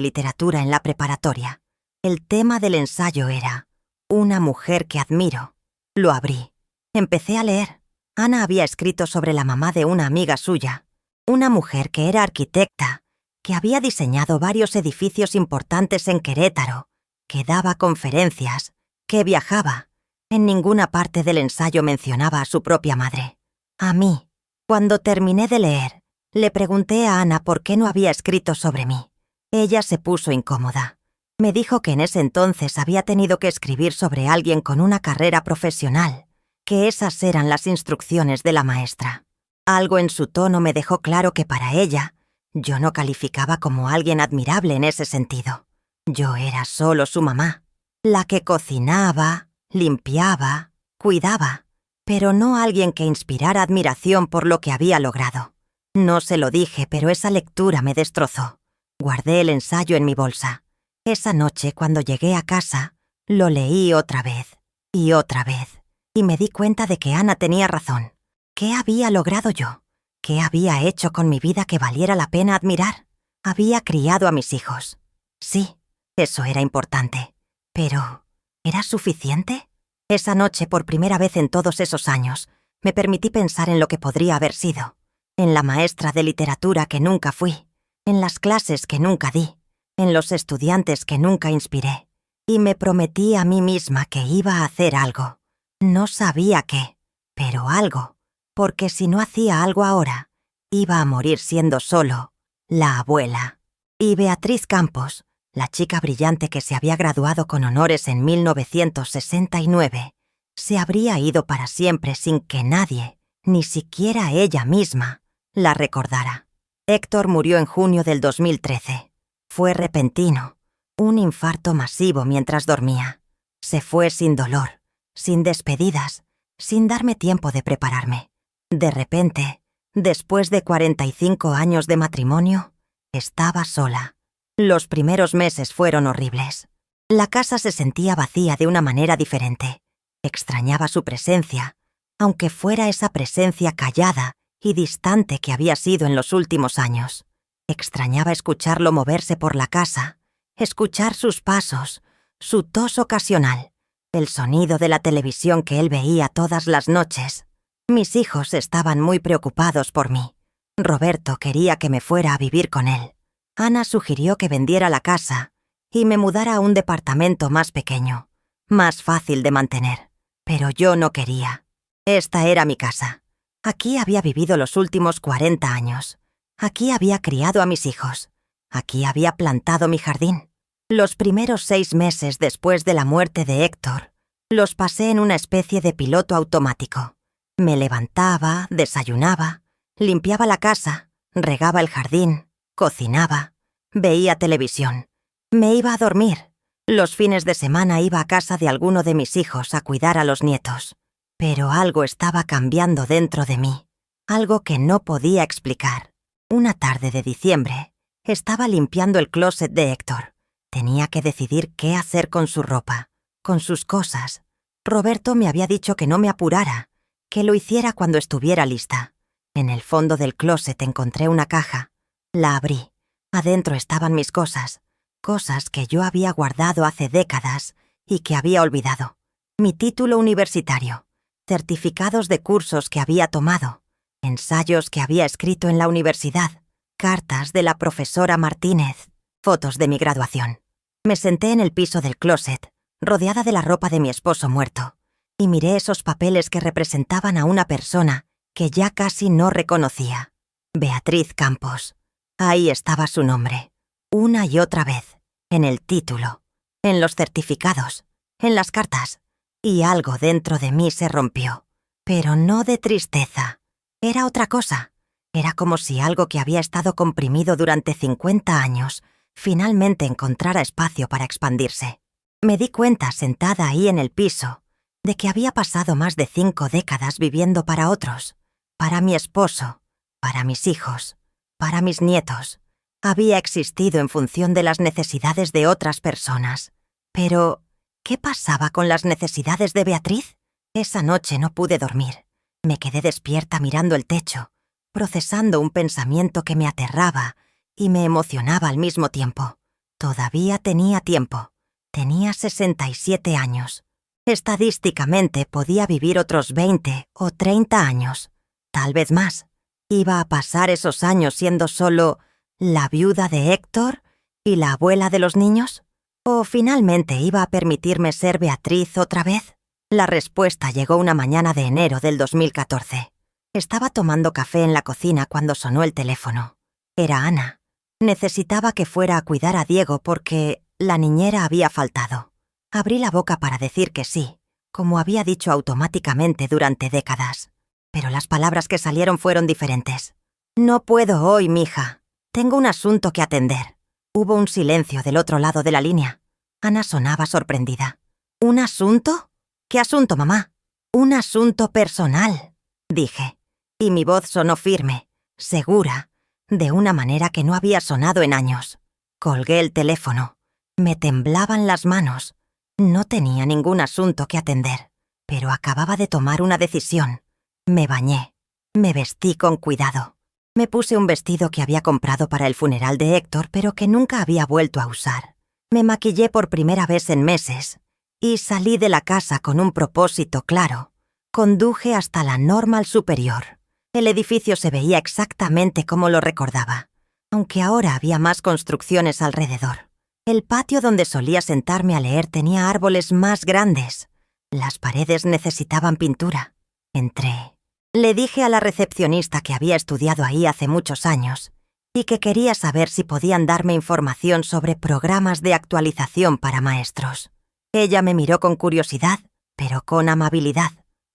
literatura en la preparatoria. El tema del ensayo era «Una mujer que admiro». Lo abrí. Empecé a leer. Ana había escrito sobre la mamá de una amiga suya, una mujer que era arquitecta, que había diseñado varios edificios importantes en Querétaro, que daba conferencias, que viajaba. En ninguna parte del ensayo mencionaba a su propia madre. A mí, cuando terminé de leer, le pregunté a Ana por qué no había escrito sobre mí. Ella se puso incómoda. Me dijo que en ese entonces había tenido que escribir sobre alguien con una carrera profesional, que esas eran las instrucciones de la maestra. Algo en su tono me dejó claro que para ella, yo no calificaba como alguien admirable en ese sentido. Yo era solo su mamá, la que cocinaba, limpiaba, cuidaba, pero no alguien que inspirara admiración por lo que había logrado. No se lo dije, pero esa lectura me destrozó. Guardé el ensayo en mi bolsa. Esa noche, cuando llegué a casa, lo leí otra vez, y me di cuenta de que Ana tenía razón. ¿Qué había logrado yo? ¿Qué había hecho con mi vida que valiera la pena admirar? Había criado a mis hijos. Sí, eso era importante. Pero, ¿era suficiente? Esa noche, por primera vez en todos esos años, me permití pensar en lo que podría haber sido. En la maestra de literatura que nunca fui. En las clases que nunca di. En los estudiantes que nunca inspiré. Y me prometí a mí misma que iba a hacer algo. No sabía qué, pero algo. Porque si no hacía algo ahora, iba a morir siendo solo la abuela. Y Beatriz Campos, la chica brillante que se había graduado con honores en 1969, se habría ido para siempre sin que nadie, ni siquiera ella misma, la recordara. Héctor murió en junio del 2013. Fue repentino, un infarto masivo mientras dormía. Se fue sin dolor, sin despedidas, sin darme tiempo de prepararme. De repente, después de 45 años de matrimonio, estaba sola. Los primeros meses fueron horribles. La casa se sentía vacía de una manera diferente. Extrañaba su presencia, aunque fuera esa presencia callada y distante que había sido en los últimos años. Extrañaba escucharlo moverse por la casa, escuchar sus pasos, su tos ocasional, el sonido de la televisión que él veía todas las noches. Mis hijos estaban muy preocupados por mí. Roberto quería que me fuera a vivir con él. Ana sugirió que vendiera la casa y me mudara a un departamento más pequeño, más fácil de mantener. Pero yo no quería. Esta era mi casa. Aquí había vivido los últimos 40 años. Aquí había criado a mis hijos. Aquí había plantado mi jardín. Los primeros 6 meses después de la muerte de Héctor, los pasé en una especie de piloto automático. Me levantaba, desayunaba, limpiaba la casa, regaba el jardín, cocinaba, veía televisión. Me iba a dormir. Los fines de semana iba a casa de alguno de mis hijos a cuidar a los nietos. Pero algo estaba cambiando dentro de mí, algo que no podía explicar. Una tarde de diciembre, Estaba limpiando el closet de Héctor. Tenía que decidir qué hacer con su ropa, con sus cosas. Roberto me había dicho que no me apurara, que lo hiciera cuando estuviera lista. En el fondo del closet encontré una caja. La abrí. Adentro estaban mis cosas, cosas que yo había guardado hace décadas y que había olvidado. Mi título universitario, certificados de cursos que había tomado, ensayos que había escrito en la universidad, cartas de la profesora Martínez, fotos de mi graduación. Me senté en el piso del closet, rodeada de la ropa de mi esposo muerto, y miré esos papeles que representaban a una persona que ya casi no reconocía. Beatriz Campos. Ahí estaba su nombre, una y otra vez, en el título, en los certificados, en las cartas, y algo dentro de mí se rompió. Pero no de tristeza. Era otra cosa. Era como si algo que había estado comprimido durante 50 años finalmente encontrara espacio para expandirse. Me di cuenta, sentada ahí en el piso, de que había pasado más de 5 décadas viviendo para otros, para mi esposo, para mis hijos, para mis nietos. Había existido en función de las necesidades de otras personas. Pero, ¿qué pasaba con las necesidades de Beatriz? Esa noche no pude dormir. Me quedé despierta mirando el techo, procesando un pensamiento que me aterraba y me emocionaba al mismo tiempo. Todavía tenía tiempo. Tenía 67 años. Estadísticamente podía vivir otros 20 o 30 años, tal vez más. ¿Iba a pasar esos años siendo solo la viuda de Héctor y la abuela de los niños? ¿O finalmente iba a permitirme ser Beatriz otra vez? La respuesta llegó una mañana de enero del 2014. Estaba tomando café en la cocina cuando sonó el teléfono. Era Ana. Necesitaba que fuera a cuidar a Diego porque la niñera había faltado. Abrí la boca para decir que sí, como había dicho automáticamente durante décadas. Pero las palabras que salieron fueron diferentes. «No puedo hoy, mija. Tengo un asunto que atender». Hubo un silencio del otro lado de la línea. Ana sonaba sorprendida. «¿Un asunto? ¿Qué asunto, mamá?» «Un asunto personal», dije. Y mi voz sonó firme, segura, de una manera que no había sonado en años. Colgué el teléfono. Me temblaban las manos. No tenía ningún asunto que atender, pero acababa de tomar una decisión. Me bañé. Me vestí con cuidado. Me puse un vestido que había comprado para el funeral de Héctor, pero que nunca había vuelto a usar. Me maquillé por primera vez en meses y salí de la casa con un propósito claro. Conduje hasta la Normal Superior. El edificio se veía exactamente como lo recordaba, aunque ahora había más construcciones alrededor. El patio donde solía sentarme a leer tenía árboles más grandes. Las paredes necesitaban pintura. Entré. Le dije a la recepcionista que había estudiado ahí hace muchos años y que quería saber si podían darme información sobre programas de actualización para maestros. Ella me miró con curiosidad, pero con amabilidad.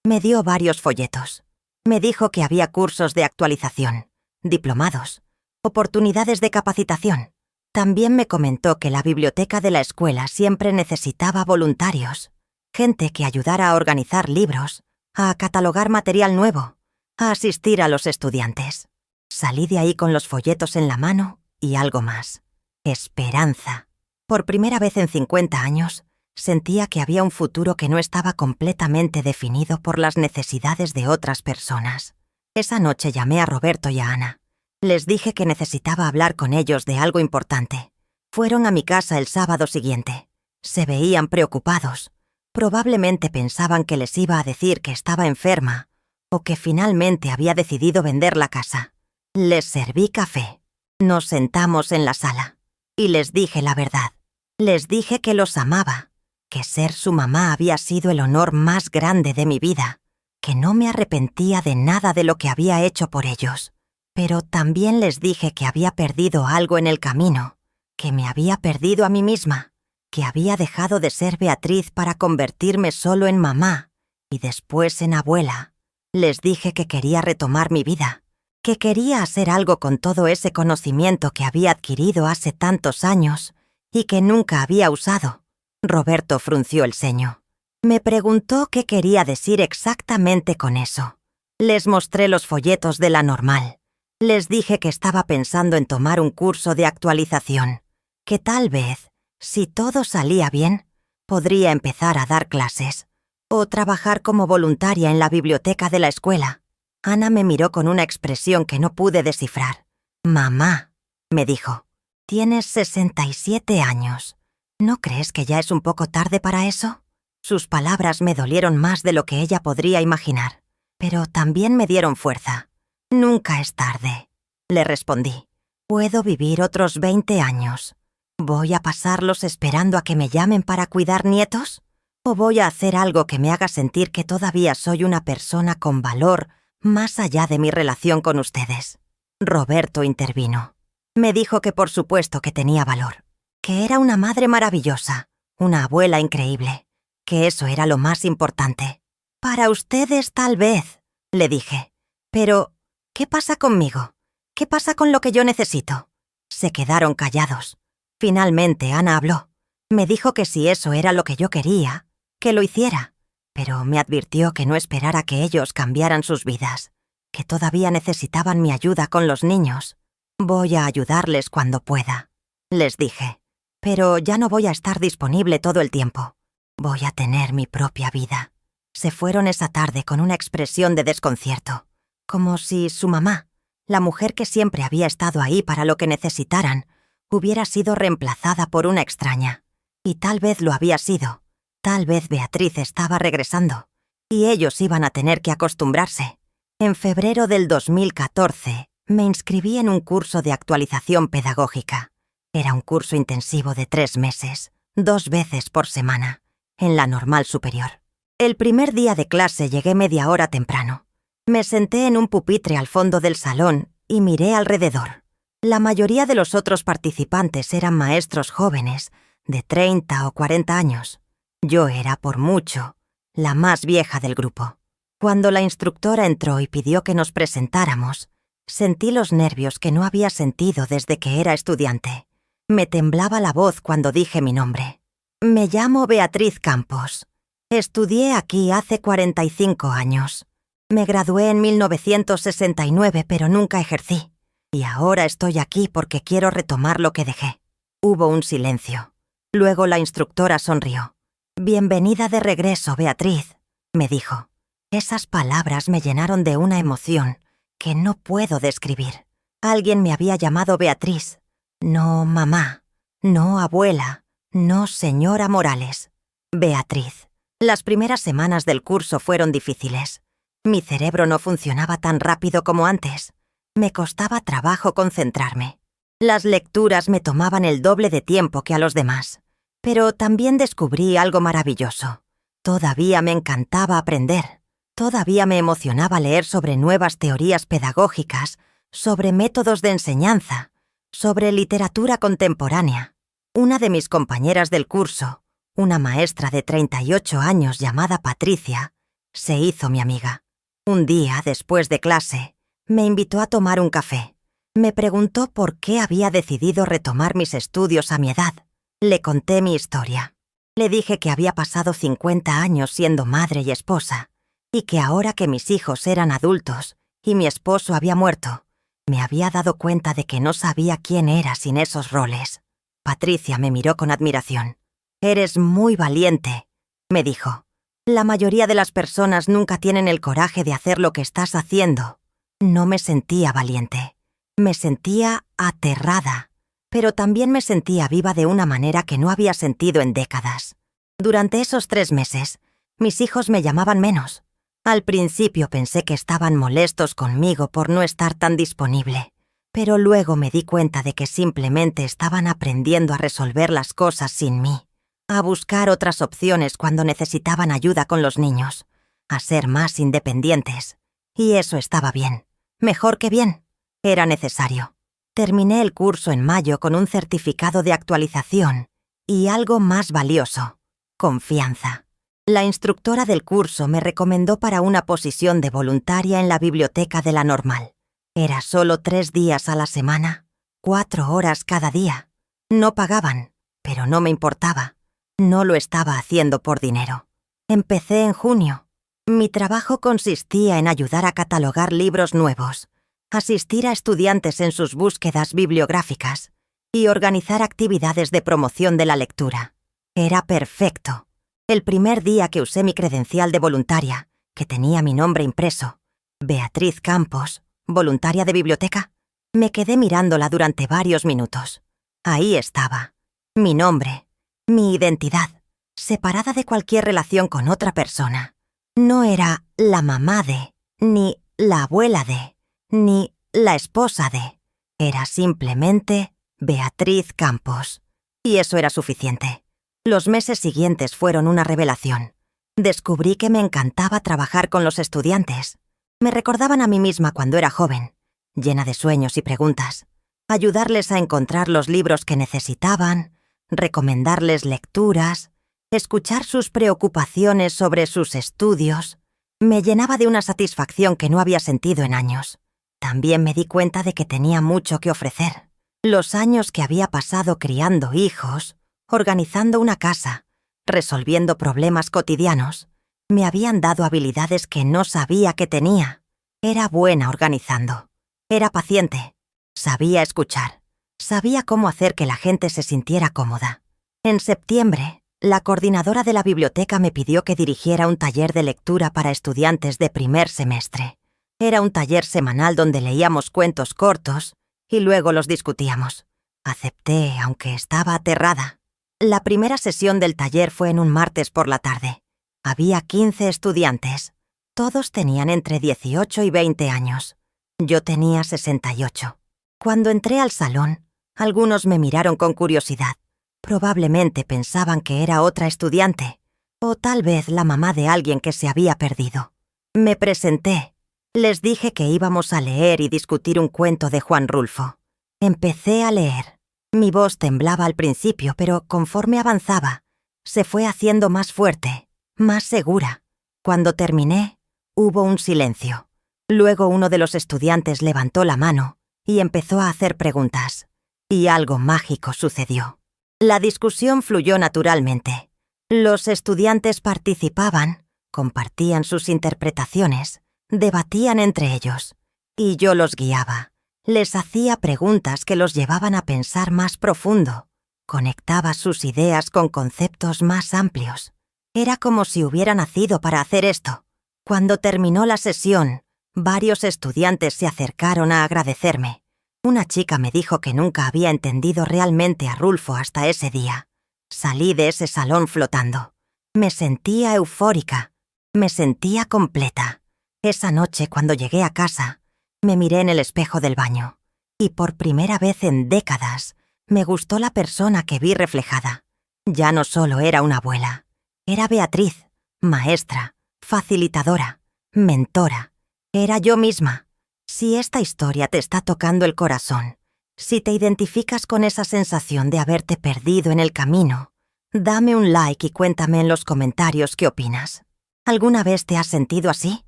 Me dio varios folletos. Me dijo que había cursos de actualización, diplomados, oportunidades de capacitación. También me comentó que la biblioteca de la escuela siempre necesitaba voluntarios, gente que ayudara a organizar libros, a catalogar material nuevo, a asistir a los estudiantes. Salí de ahí con los folletos en la mano y algo más. Esperanza. Por primera vez en 50 años, sentía que había un futuro que no estaba completamente definido por las necesidades de otras personas. Esa noche llamé a Roberto y a Ana. Les dije que necesitaba hablar con ellos de algo importante. Fueron a mi casa el sábado siguiente. Se veían preocupados. Probablemente pensaban que les iba a decir que estaba enferma o que finalmente había decidido vender la casa. Les serví café. Nos sentamos en la sala y les dije la verdad. Les dije que los amaba, que ser su mamá había sido el honor más grande de mi vida, que no me arrepentía de nada de lo que había hecho por ellos. Pero también les dije que había perdido algo en el camino, que me había perdido a mí misma, que había dejado de ser Beatriz para convertirme solo en mamá y después en abuela. Les dije que quería retomar mi vida, que quería hacer algo con todo ese conocimiento que había adquirido hace tantos años y que nunca había usado. Roberto frunció el ceño. Me preguntó qué quería decir exactamente con eso. Les mostré los folletos de la Normal. Les dije que estaba pensando en tomar un curso de actualización, que tal vez, si todo salía bien, podría empezar a dar clases o trabajar como voluntaria en la biblioteca de la escuela. Ana me miró con una expresión que no pude descifrar. «Mamá», me dijo, «tienes 67 años. ¿No crees que ya es un poco tarde para eso?» Sus palabras me dolieron más de lo que ella podría imaginar, pero también me dieron fuerza. «Nunca es tarde», le respondí. «Puedo vivir otros 20 años. ¿Voy a pasarlos esperando a que me llamen para cuidar nietos? ¿O voy a hacer algo que me haga sentir que todavía soy una persona con valor más allá de mi relación con ustedes?» Roberto intervino. Me dijo que por supuesto que tenía valor, que era una madre maravillosa, una abuela increíble, que eso era lo más importante. «Para ustedes tal vez», le dije. «Pero, ¿qué pasa conmigo? ¿Qué pasa con lo que yo necesito?» Se quedaron callados. Finalmente Ana habló. Me dijo que si eso era lo que yo quería, que lo hiciera, pero me advirtió que no esperara que ellos cambiaran sus vidas, que todavía necesitaban mi ayuda con los niños. «Voy a ayudarles cuando pueda», les dije, «pero ya no voy a estar disponible todo el tiempo. Voy a tener mi propia vida». Se fueron esa tarde con una expresión de desconcierto, como si su mamá, la mujer que siempre había estado ahí para lo que necesitaran, hubiera sido reemplazada por una extraña. Y tal vez lo había sido. Tal vez Beatriz estaba regresando, y ellos iban a tener que acostumbrarse. En febrero del 2014, me inscribí en un curso de actualización pedagógica. Era un curso intensivo de 3 meses, 2 veces por semana, en la Normal Superior. El primer día de clase llegué media hora temprano. Me senté en un pupitre al fondo del salón y miré alrededor. La mayoría de los otros participantes eran maestros jóvenes, de 30 o 40 años. Yo era, por mucho, la más vieja del grupo. Cuando la instructora entró y pidió que nos presentáramos, sentí los nervios que no había sentido desde que era estudiante. Me temblaba la voz cuando dije mi nombre. «Me llamo Beatriz Campos. Estudié aquí hace 45 años. Me gradué en 1969, pero nunca ejercí. Y ahora estoy aquí porque quiero retomar lo que dejé». Hubo un silencio. Luego la instructora sonrió. «Bienvenida de regreso, Beatriz», me dijo. Esas palabras me llenaron de una emoción que no puedo describir. Alguien me había llamado Beatriz. No mamá, no abuela, no señora Morales. Beatriz. Las primeras semanas del curso fueron difíciles. Mi cerebro no funcionaba tan rápido como antes. Me costaba trabajo concentrarme. Las lecturas me tomaban el doble de tiempo que a los demás. Pero también descubrí algo maravilloso. Todavía me encantaba aprender. Todavía me emocionaba leer sobre nuevas teorías pedagógicas, sobre métodos de enseñanza, sobre literatura contemporánea. Una de mis compañeras del curso, una maestra de 38 años llamada Patricia, se hizo mi amiga. Un día, después de clase, me invitó a tomar un café. Me preguntó por qué había decidido retomar mis estudios a mi edad. Le conté mi historia. Le dije que había pasado 50 años siendo madre y esposa, y que ahora que mis hijos eran adultos y mi esposo había muerto, me había dado cuenta de que no sabía quién era sin esos roles. Patricia me miró con admiración. «Eres muy valiente», me dijo. «La mayoría de las personas nunca tienen el coraje de hacer lo que estás haciendo». No me sentía valiente. Me sentía aterrada, pero también me sentía viva de una manera que no había sentido en décadas. Durante esos 3 meses, mis hijos me llamaban menos. Al principio pensé que estaban molestos conmigo por no estar tan disponible, pero luego me di cuenta de que simplemente estaban aprendiendo a resolver las cosas sin mí, a buscar otras opciones cuando necesitaban ayuda con los niños, a ser más independientes. Y eso estaba bien. Mejor que bien. Era necesario. Terminé el curso en mayo con un certificado de actualización y algo más valioso: confianza. La instructora del curso me recomendó para una posición de voluntaria en la biblioteca de la Normal. Era solo 3 días a la semana, 4 horas cada día. No pagaban, pero no me importaba. No lo estaba haciendo por dinero. Empecé en junio. Mi trabajo consistía en ayudar a catalogar libros nuevos, asistir a estudiantes en sus búsquedas bibliográficas y organizar actividades de promoción de la lectura. Era perfecto. El primer día que usé mi credencial de voluntaria, que tenía mi nombre impreso, Beatriz Campos, voluntaria de biblioteca, me quedé mirándola durante varios minutos. Ahí estaba, mi nombre, mi identidad, separada de cualquier relación con otra persona. No era la mamá de, ni la abuela de, ni la esposa de. Era simplemente Beatriz Campos. Y eso era suficiente. Los meses siguientes fueron una revelación. Descubrí que me encantaba trabajar con los estudiantes. Me recordaban a mí misma cuando era joven, llena de sueños y preguntas. Ayudarles a encontrar los libros que necesitaban, recomendarles lecturas, escuchar sus preocupaciones sobre sus estudios, me llenaba de una satisfacción que no había sentido en años. También me di cuenta de que tenía mucho que ofrecer. Los años que había pasado criando hijos, organizando una casa, resolviendo problemas cotidianos, me habían dado habilidades que no sabía que tenía. Era buena organizando. Era paciente. Sabía escuchar. Sabía cómo hacer que la gente se sintiera cómoda. En septiembre, la coordinadora de la biblioteca me pidió que dirigiera un taller de lectura para estudiantes de primer semestre. Era un taller semanal donde leíamos cuentos cortos y luego los discutíamos. Acepté, aunque estaba aterrada. La primera sesión del taller fue en un martes por la tarde. Había 15 estudiantes. Todos tenían entre 18 y 20 años. Yo tenía 68. Cuando entré al salón, algunos me miraron con curiosidad. Probablemente pensaban que era otra estudiante, o tal vez la mamá de alguien que se había perdido. Me presenté. Les dije que íbamos a leer y discutir un cuento de Juan Rulfo. Empecé a leer. Mi voz temblaba al principio, pero conforme avanzaba, se fue haciendo más fuerte, más segura. Cuando terminé, hubo un silencio. Luego uno de los estudiantes levantó la mano y empezó a hacer preguntas. Y algo mágico sucedió. La discusión fluyó naturalmente. Los estudiantes participaban, compartían sus interpretaciones, debatían entre ellos, y yo los guiaba. Les hacía preguntas que los llevaban a pensar más profundo. Conectaba sus ideas con conceptos más amplios. Era como si hubiera nacido para hacer esto. Cuando terminó la sesión, varios estudiantes se acercaron a agradecerme. Una chica me dijo que nunca había entendido realmente a Rulfo hasta ese día. Salí de ese salón flotando. Me sentía eufórica. Me sentía completa. Esa noche, cuando llegué a casa, me miré en el espejo del baño. Y por primera vez en décadas, me gustó la persona que vi reflejada. Ya no solo era una abuela. Era Beatriz, maestra, facilitadora, mentora. Era yo misma. Si esta historia te está tocando el corazón, si te identificas con esa sensación de haberte perdido en el camino, dame un like y cuéntame en los comentarios qué opinas. ¿Alguna vez te has sentido así?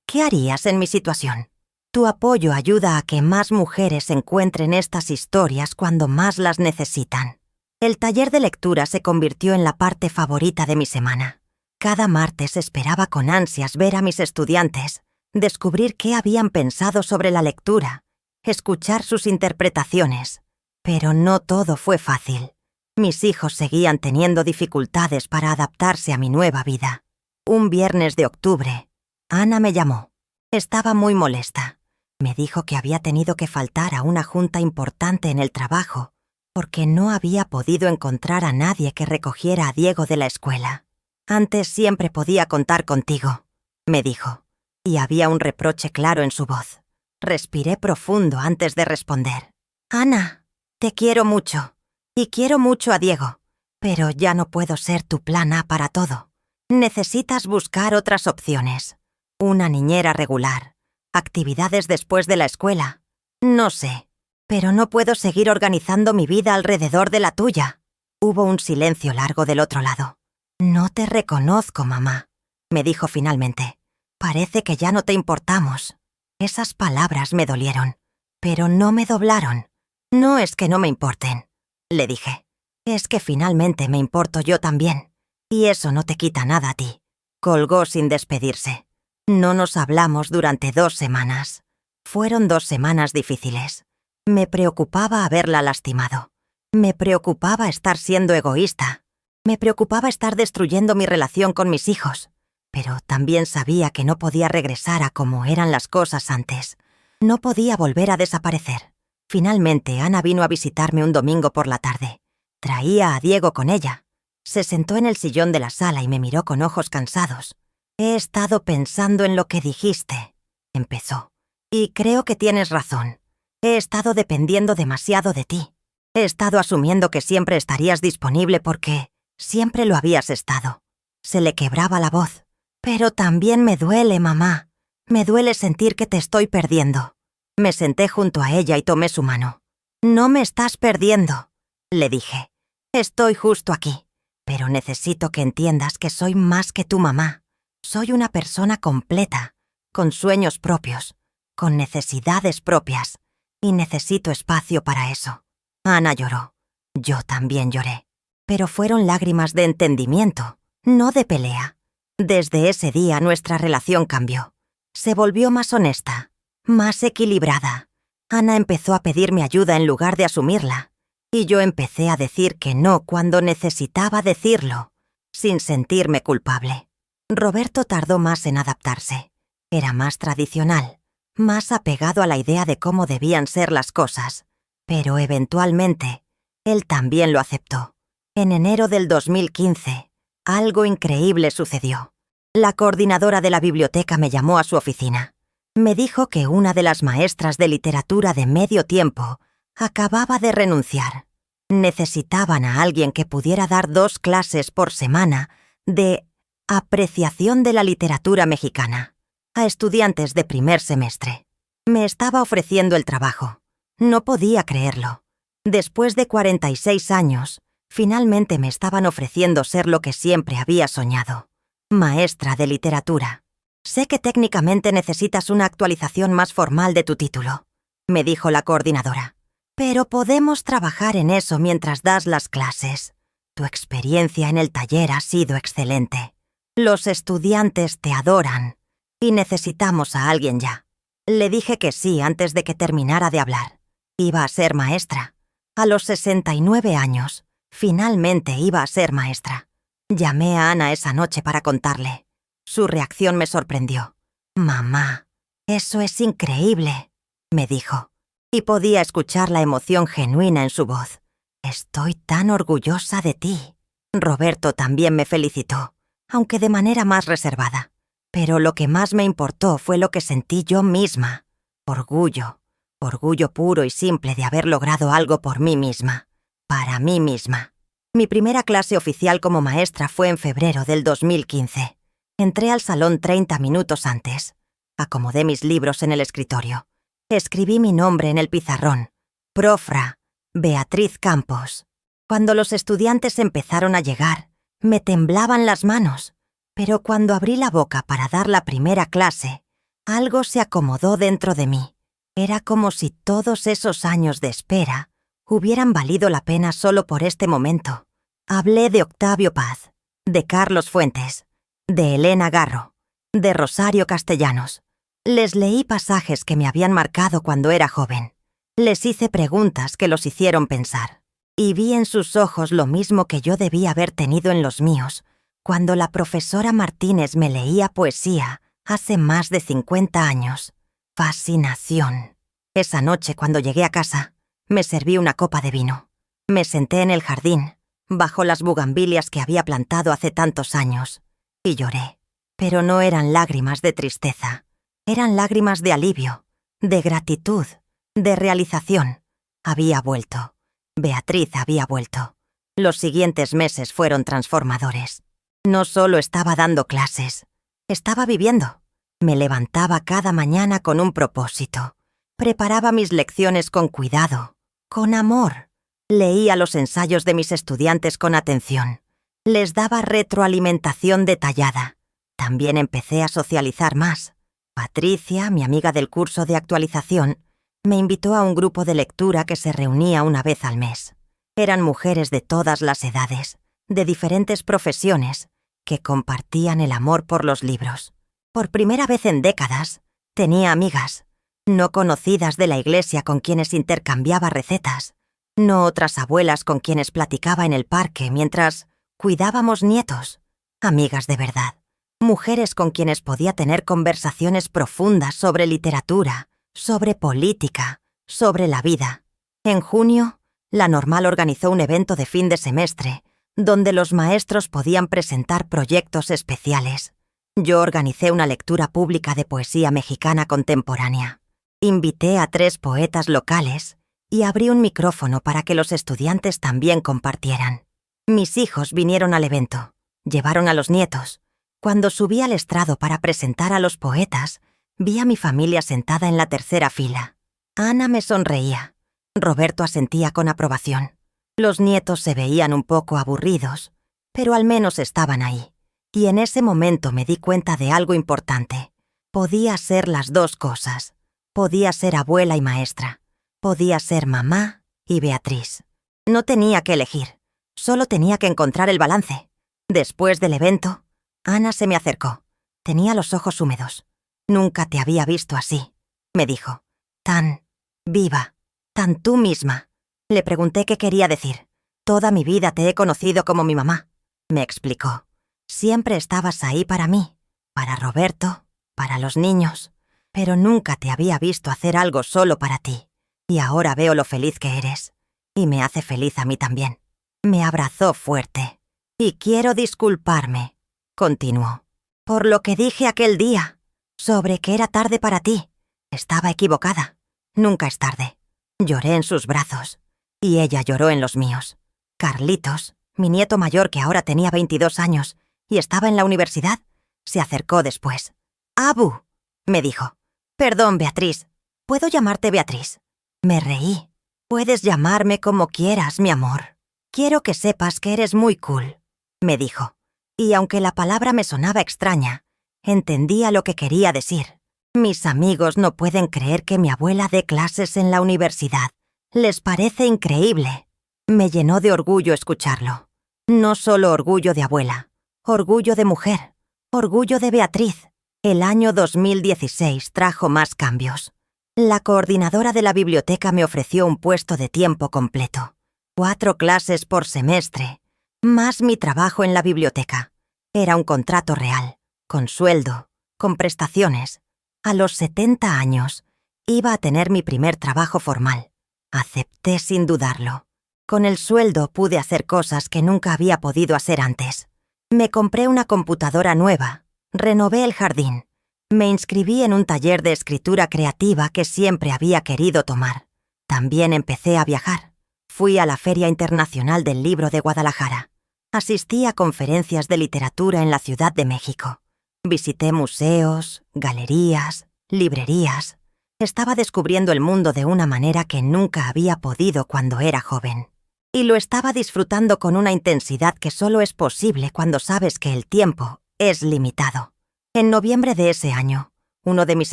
¿Qué harías en mi situación? Tu apoyo ayuda a que más mujeres encuentren estas historias cuando más las necesitan. El taller de lectura se convirtió en la parte favorita de mi semana. Cada martes esperaba con ansias ver a mis estudiantes, descubrir qué habían pensado sobre la lectura, escuchar sus interpretaciones. Pero no todo fue fácil. Mis hijos seguían teniendo dificultades para adaptarse a mi nueva vida. Un viernes de octubre, Ana me llamó. Estaba muy molesta. Me dijo que había tenido que faltar a una junta importante en el trabajo porque no había podido encontrar a nadie que recogiera a Diego de la escuela. Antes siempre podía contar contigo, me dijo. Y había un reproche claro en su voz. Respiré profundo antes de responder. Ana, te quiero mucho. Y quiero mucho a Diego. Pero ya no puedo ser tu plan A para todo. Necesitas buscar otras opciones. Una niñera regular. Actividades después de la escuela. No sé. Pero no puedo seguir organizando mi vida alrededor de la tuya. Hubo un silencio largo del otro lado. No te reconozco, mamá, me dijo finalmente. Parece que ya no te importamos. Esas palabras me dolieron, pero no me doblaron. No es que no me importen, le dije. Es que finalmente me importo yo también. Y eso no te quita nada a ti. Colgó sin despedirse. No nos hablamos durante 2 semanas. Fueron 2 semanas difíciles. Me preocupaba haberla lastimado. Me preocupaba estar siendo egoísta. Me preocupaba estar destruyendo mi relación con mis hijos. Pero también sabía que no podía regresar a como eran las cosas antes. No podía volver a desaparecer. Finalmente, Ana vino a visitarme un domingo por la tarde. Traía a Diego con ella. Se sentó en el sillón de la sala y me miró con ojos cansados. «He estado pensando en lo que dijiste», empezó. «Y creo que tienes razón. He estado dependiendo demasiado de ti. He estado asumiendo que siempre estarías disponible porque siempre lo habías estado». Se le quebraba la voz. «Pero también me duele, mamá. Me duele sentir que te estoy perdiendo». Me senté junto a ella y tomé su mano. «No me estás perdiendo», le dije. «Estoy justo aquí. Pero necesito que entiendas que soy más que tu mamá. Soy una persona completa, con sueños propios, con necesidades propias, y necesito espacio para eso». Ana lloró. Yo también lloré. Pero fueron lágrimas de entendimiento, no de pelea. Desde ese día nuestra relación cambió. Se volvió más honesta, más equilibrada. Ana empezó a pedirme ayuda en lugar de asumirla, y yo empecé a decir que no cuando necesitaba decirlo, sin sentirme culpable. Roberto tardó más en adaptarse. Era más tradicional, más apegado a la idea de cómo debían ser las cosas, pero eventualmente, él también lo aceptó. En enero del 2015, algo increíble sucedió. La coordinadora de la biblioteca me llamó a su oficina. Me dijo que una de las maestras de literatura de medio tiempo acababa de renunciar. Necesitaban a alguien que pudiera dar 2 clases por semana de apreciación de la literatura mexicana a estudiantes de primer semestre. Me estaba ofreciendo el trabajo. No podía creerlo. Después de 46 años, finalmente me estaban ofreciendo ser lo que siempre había soñado: maestra de literatura. «Sé que técnicamente necesitas una actualización más formal de tu título», me dijo la coordinadora. «Pero podemos trabajar en eso mientras das las clases. Tu experiencia en el taller ha sido excelente. Los estudiantes te adoran y necesitamos a alguien ya». Le dije que sí antes de que terminara de hablar. Iba a ser maestra. A los 69 años, finalmente iba a ser maestra. Llamé a Ana esa noche para contarle. Su reacción me sorprendió. «Mamá, eso es increíble», me dijo, y podía escuchar la emoción genuina en su voz. «Estoy tan orgullosa de ti». Roberto también me felicitó, aunque de manera más reservada. Pero lo que más me importó fue lo que sentí yo misma. Orgullo. Orgullo puro y simple de haber logrado algo por mí misma. Para mí misma. Mi primera clase oficial como maestra fue en febrero del 2015. Entré al salón 30 minutos antes. Acomodé mis libros en el escritorio. Escribí mi nombre en el pizarrón. Profra, Beatriz Campos. Cuando los estudiantes empezaron a llegar, me temblaban las manos. Pero cuando abrí la boca para dar la primera clase, algo se acomodó dentro de mí. Era como si todos esos años de espera hubieran valido la pena solo por este momento. Hablé de Octavio Paz, de Carlos Fuentes, de Elena Garro, de Rosario Castellanos. Les leí pasajes que me habían marcado cuando era joven. Les hice preguntas que los hicieron pensar. Y vi en sus ojos lo mismo que yo debía haber tenido en los míos cuando la profesora Martínez me leía poesía hace más de 50 años. Fascinación. Esa noche, cuando llegué a casa, me serví una copa de vino. Me senté en el jardín, bajo las bugambilias que había plantado hace tantos años, y lloré. Pero no eran lágrimas de tristeza. Eran lágrimas de alivio, de gratitud, de realización. Había vuelto. Beatriz había vuelto. Los siguientes meses fueron transformadores. No solo estaba dando clases, estaba viviendo. Me levantaba cada mañana con un propósito. Preparaba mis lecciones con cuidado, con amor. Leía los ensayos de mis estudiantes con atención. Les daba retroalimentación detallada. También empecé a socializar más. Patricia, mi amiga del curso de actualización, me invitó a un grupo de lectura que se reunía una vez al mes. Eran mujeres de todas las edades, de diferentes profesiones, que compartían el amor por los libros. Por primera vez en décadas, tenía amigas. No conocidas de la iglesia con quienes intercambiaba recetas, no otras abuelas con quienes platicaba en el parque mientras cuidábamos nietos. Amigas de verdad, mujeres con quienes podía tener conversaciones profundas sobre literatura, sobre política, sobre la vida. En junio, la Normal organizó un evento de fin de semestre, donde los maestros podían presentar proyectos especiales. Yo organicé una lectura pública de poesía mexicana contemporánea. Invité a 3 poetas locales y abrí un micrófono para que los estudiantes también compartieran. Mis hijos vinieron al evento, llevaron a los nietos. Cuando subí al estrado para presentar a los poetas, vi a mi familia sentada en la tercera fila. Ana me sonreía. Roberto asentía con aprobación. Los nietos se veían un poco aburridos, pero al menos estaban ahí. Y en ese momento me di cuenta de algo importante. Podía ser las 2 cosas. Podía ser abuela y maestra. Podía ser mamá y Beatriz. No tenía que elegir. Solo tenía que encontrar el balance. Después del evento, Ana se me acercó. Tenía los ojos húmedos. «Nunca te había visto así», me dijo. «Tan viva, tan tú misma». Le pregunté qué quería decir. «Toda mi vida te he conocido como mi mamá», me explicó. «Siempre estabas ahí para mí, para Roberto, para los niños, pero nunca te había visto hacer algo solo para ti. Y ahora veo lo feliz que eres. Y me hace feliz a mí también». Me abrazó fuerte. «Y quiero disculparme», continuó, «por lo que dije aquel día, sobre que era tarde para ti. Estaba equivocada. Nunca es tarde». Lloré en sus brazos, y ella lloró en los míos. Carlitos, mi nieto mayor que ahora tenía 22 años y estaba en la universidad, se acercó después. «Abu», me dijo. «Perdón, Beatriz. ¿Puedo llamarte Beatriz?» Me reí. «Puedes llamarme como quieras, mi amor. Quiero que sepas que eres muy cool», me dijo. Y aunque la palabra me sonaba extraña, entendía lo que quería decir. Mis amigos no pueden creer que mi abuela dé clases en la universidad. Les parece increíble. Me llenó de orgullo escucharlo. No solo orgullo de abuela, orgullo de mujer, orgullo de Beatriz. El año 2016 trajo más cambios. La coordinadora de la biblioteca me ofreció un puesto de tiempo completo. 4 clases por semestre, más mi trabajo en la biblioteca. Era un contrato real, con sueldo, con prestaciones. A los 70 años, iba a tener mi primer trabajo formal. Acepté sin dudarlo. Con el sueldo pude hacer cosas que nunca había podido hacer antes. Me compré una computadora nueva, renové el jardín, me inscribí en un taller de escritura creativa que siempre había querido tomar. También empecé a viajar. Fui a la Feria Internacional del Libro de Guadalajara. Asistí a conferencias de literatura en la Ciudad de México. Visité museos, galerías, librerías. Estaba descubriendo el mundo de una manera que nunca había podido cuando era joven. Y lo estaba disfrutando con una intensidad que solo es posible cuando sabes que el tiempo es limitado. En noviembre de ese año, uno de mis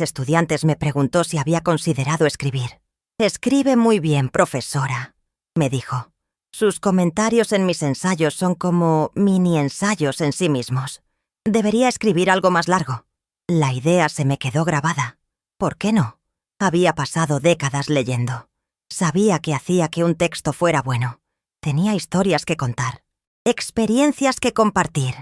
estudiantes me preguntó si había considerado escribir. «Escribe muy bien, profesora», me dijo. «Sus comentarios en mis ensayos son como mini ensayos en sí mismos. Debería escribir algo más largo». La idea se me quedó grabada. ¿Por qué no? Había pasado décadas leyendo. Sabía que hacía que un texto fuera bueno. Tenía historias que contar, experiencias que compartir.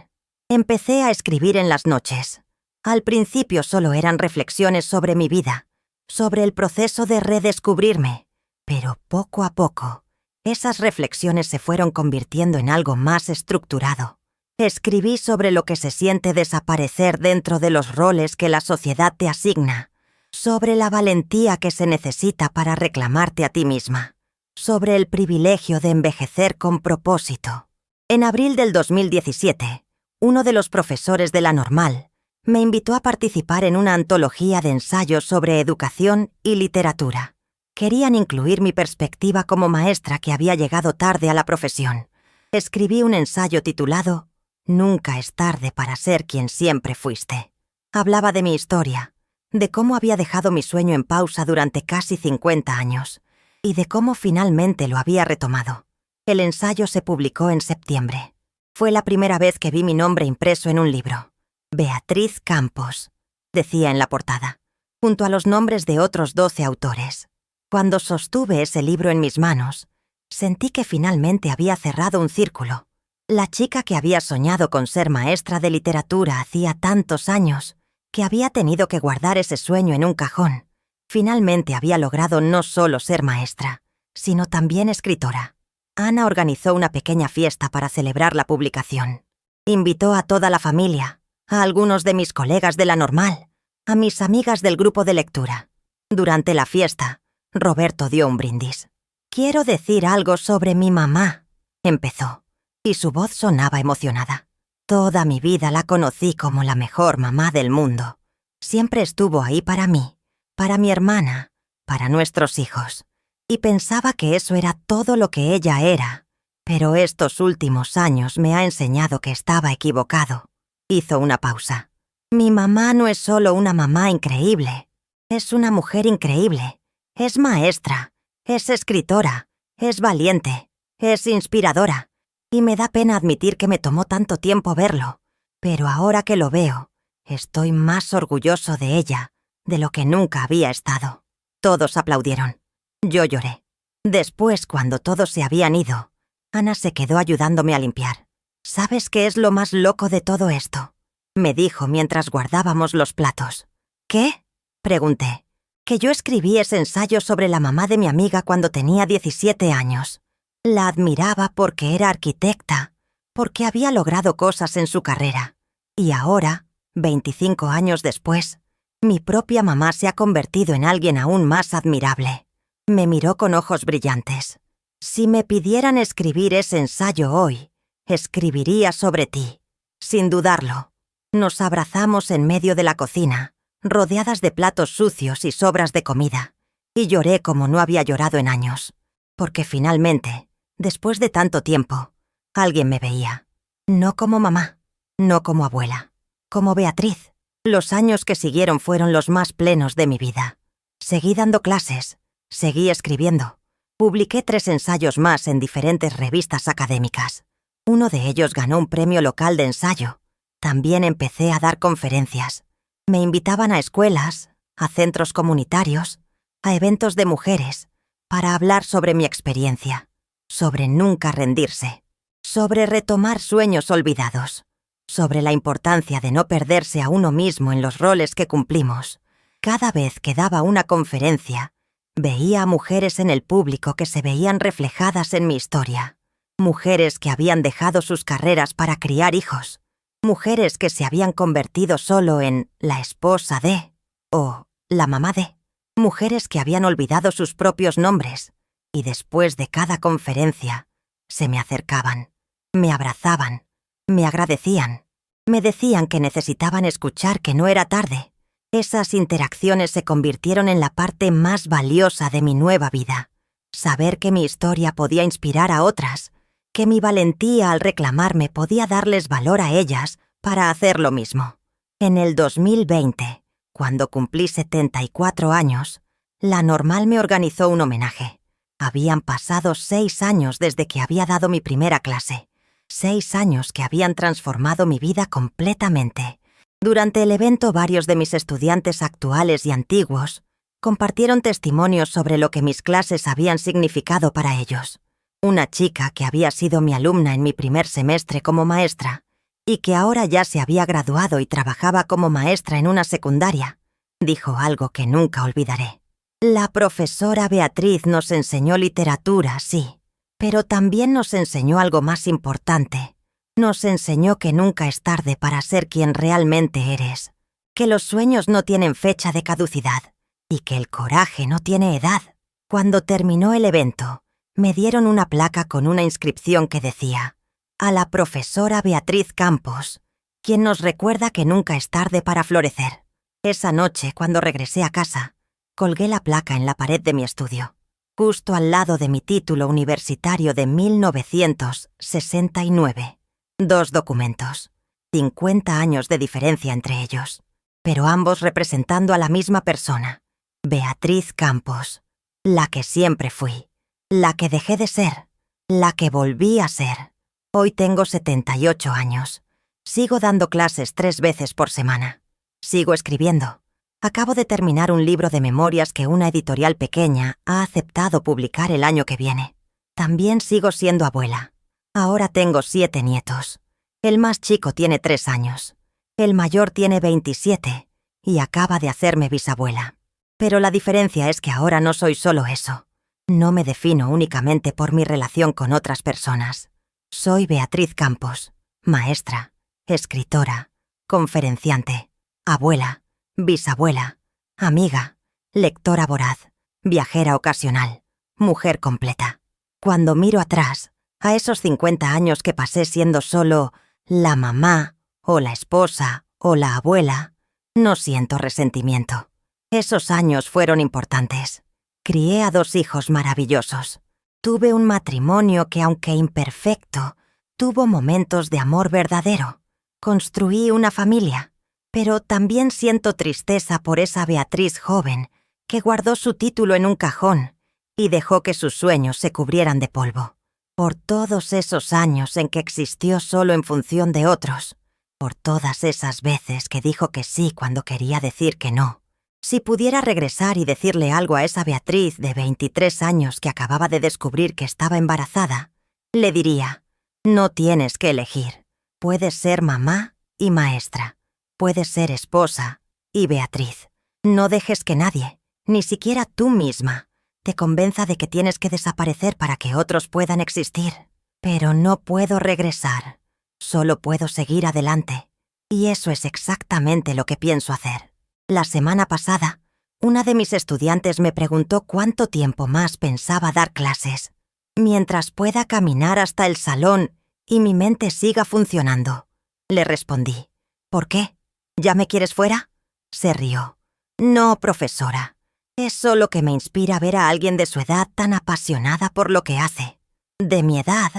Empecé a escribir en las noches. Al principio solo eran reflexiones sobre mi vida, sobre el proceso de redescubrirme, pero poco a poco, esas reflexiones se fueron convirtiendo en algo más estructurado. Escribí sobre lo que se siente desaparecer dentro de los roles que la sociedad te asigna, sobre la valentía que se necesita para reclamarte a ti misma, sobre el privilegio de envejecer con propósito. En abril del 2017, uno de los profesores de la Normal me invitó a participar en una antología de ensayos sobre educación y literatura. Querían incluir mi perspectiva como maestra que había llegado tarde a la profesión. Escribí un ensayo titulado «Nunca es tarde para ser quien siempre fuiste». Hablaba de mi historia, de cómo había dejado mi sueño en pausa durante casi 50 años y de cómo finalmente lo había retomado. El ensayo se publicó en septiembre. Fue la primera vez que vi mi nombre impreso en un libro. Beatriz Campos, decía en la portada. junto a los nombres de otros 12 autores. Cuando sostuve ese libro en mis manos, sentí que finalmente había cerrado un círculo. La chica que había soñado con ser maestra de literatura hacía tantos años que había tenido que guardar ese sueño en un cajón. Finalmente había logrado no solo ser maestra, sino también escritora. Ana organizó una pequeña fiesta para celebrar la publicación. Invitó a toda la familia, a algunos de mis colegas de la normal, a mis amigas del grupo de lectura. Durante la fiesta, Roberto dio un brindis. «Quiero decir algo sobre mi mamá», empezó, y su voz sonaba emocionada. «Toda mi vida la conocí como la mejor mamá del mundo. Siempre estuvo ahí para mí, para mi hermana, para nuestros hijos. Y pensaba que eso era todo lo que ella era. Pero estos últimos años me ha enseñado que estaba equivocado». Hizo una pausa. «Mi mamá no es solo una mamá increíble. Es una mujer increíble. Es maestra, es escritora, es valiente, es inspiradora. Y me da pena admitir que me tomó tanto tiempo verlo. Pero ahora que lo veo, estoy más orgulloso de ella de lo que nunca había estado». Todos aplaudieron. Yo lloré. Después, cuando todos se habían ido, Ana se quedó ayudándome a limpiar. «¿Sabes qué es lo más loco de todo esto?», me dijo mientras guardábamos los platos. «¿Qué?», pregunté. «Que yo escribí ese ensayo sobre la mamá de mi amiga cuando tenía 17 años. La admiraba porque era arquitecta, porque había logrado cosas en su carrera. Y ahora, 25 años después, mi propia mamá se ha convertido en alguien aún más admirable». Me miró con ojos brillantes. «Si me pidieran escribir ese ensayo hoy, escribiría sobre ti, sin dudarlo». Nos abrazamos en medio de la cocina, rodeadas de platos sucios y sobras de comida, y lloré como no había llorado en años, porque finalmente, después de tanto tiempo, alguien me veía. No como mamá, no como abuela, como Beatriz. Los años que siguieron fueron los más plenos de mi vida. Seguí dando clases, seguí escribiendo. Publiqué 3 ensayos más en diferentes revistas académicas. Uno de ellos ganó un premio local de ensayo. También empecé a dar conferencias. Me invitaban a escuelas, a centros comunitarios, a eventos de mujeres, para hablar sobre mi experiencia, sobre nunca rendirse, sobre retomar sueños olvidados, sobre la importancia de no perderse a uno mismo en los roles que cumplimos. Cada vez que daba una conferencia, veía a mujeres en el público que se veían reflejadas en mi historia. Mujeres que habían dejado sus carreras para criar hijos. Mujeres que se habían convertido solo en la esposa de o la mamá de. Mujeres que habían olvidado sus propios nombres y después de cada conferencia se me acercaban, me abrazaban, me agradecían, me decían que necesitaban escuchar que no era tarde. Esas interacciones se convirtieron en la parte más valiosa de mi nueva vida. Saber que mi historia podía inspirar a otras, que mi valentía al reclamarme podía darles valor a ellas para hacer lo mismo. En el 2020, cuando cumplí 74 años, La Normal me organizó un homenaje. Habían pasado 6 años desde que había dado mi primera clase. 6 años que habían transformado mi vida completamente. Durante el evento, varios de mis estudiantes actuales y antiguos compartieron testimonios sobre lo que mis clases habían significado para ellos. Una chica que había sido mi alumna en mi primer semestre como maestra y que ahora ya se había graduado y trabajaba como maestra en una secundaria, dijo algo que nunca olvidaré. «La profesora Beatriz nos enseñó literatura, sí, pero también nos enseñó algo más importante. Nos enseñó que nunca es tarde para ser quien realmente eres, que los sueños no tienen fecha de caducidad y que el coraje no tiene edad». Cuando terminó el evento, me dieron una placa con una inscripción que decía: «A la profesora Beatriz Campos, quien nos recuerda que nunca es tarde para florecer». Esa noche, cuando regresé a casa, colgué la placa en la pared de mi estudio, justo al lado de mi título universitario de 1969. 2 documentos, 50 años de diferencia entre ellos, pero ambos representando a la misma persona, Beatriz Campos, la que siempre fui, la que dejé de ser, la que volví a ser. Hoy tengo 78 años. Sigo dando clases 3 veces por semana. Sigo escribiendo. Acabo de terminar un libro de memorias que una editorial pequeña ha aceptado publicar el año que viene. También sigo siendo abuela. Ahora tengo 7 nietos. El más chico tiene 3 años. El mayor tiene 27 y acaba de hacerme bisabuela. Pero la diferencia es que ahora no soy solo eso. No me defino únicamente por mi relación con otras personas. Soy Beatriz Campos, maestra, escritora, conferenciante, abuela, bisabuela, amiga, lectora voraz, viajera ocasional, mujer completa. Cuando miro atrás, a esos 50 años que pasé siendo solo la mamá, o la esposa, o la abuela, no siento resentimiento. Esos años fueron importantes. Crié a 2 hijos maravillosos. Tuve un matrimonio que, aunque imperfecto, tuvo momentos de amor verdadero. Construí una familia, pero también siento tristeza por esa Beatriz joven que guardó su título en un cajón y dejó que sus sueños se cubrieran de polvo. Por todos esos años en que existió solo en función de otros, por todas esas veces que dijo que sí cuando quería decir que no. Si pudiera regresar y decirle algo a esa Beatriz de 23 años que acababa de descubrir que estaba embarazada, le diría: no tienes que elegir. Puedes ser mamá y maestra. Puedes ser esposa y Beatriz. No dejes que nadie, ni siquiera tú misma, te convenza de que tienes que desaparecer para que otros puedan existir. Pero no puedo regresar. Solo puedo seguir adelante. Y eso es exactamente lo que pienso hacer. La semana pasada, una de mis estudiantes me preguntó cuánto tiempo más pensaba dar clases. Mientras pueda caminar hasta el salón y mi mente siga funcionando. Le respondí: ¿por qué? ¿Ya me quieres fuera? Se rió. No, profesora. Es solo que me inspira ver a alguien de su edad tan apasionada por lo que hace. ¿De mi edad?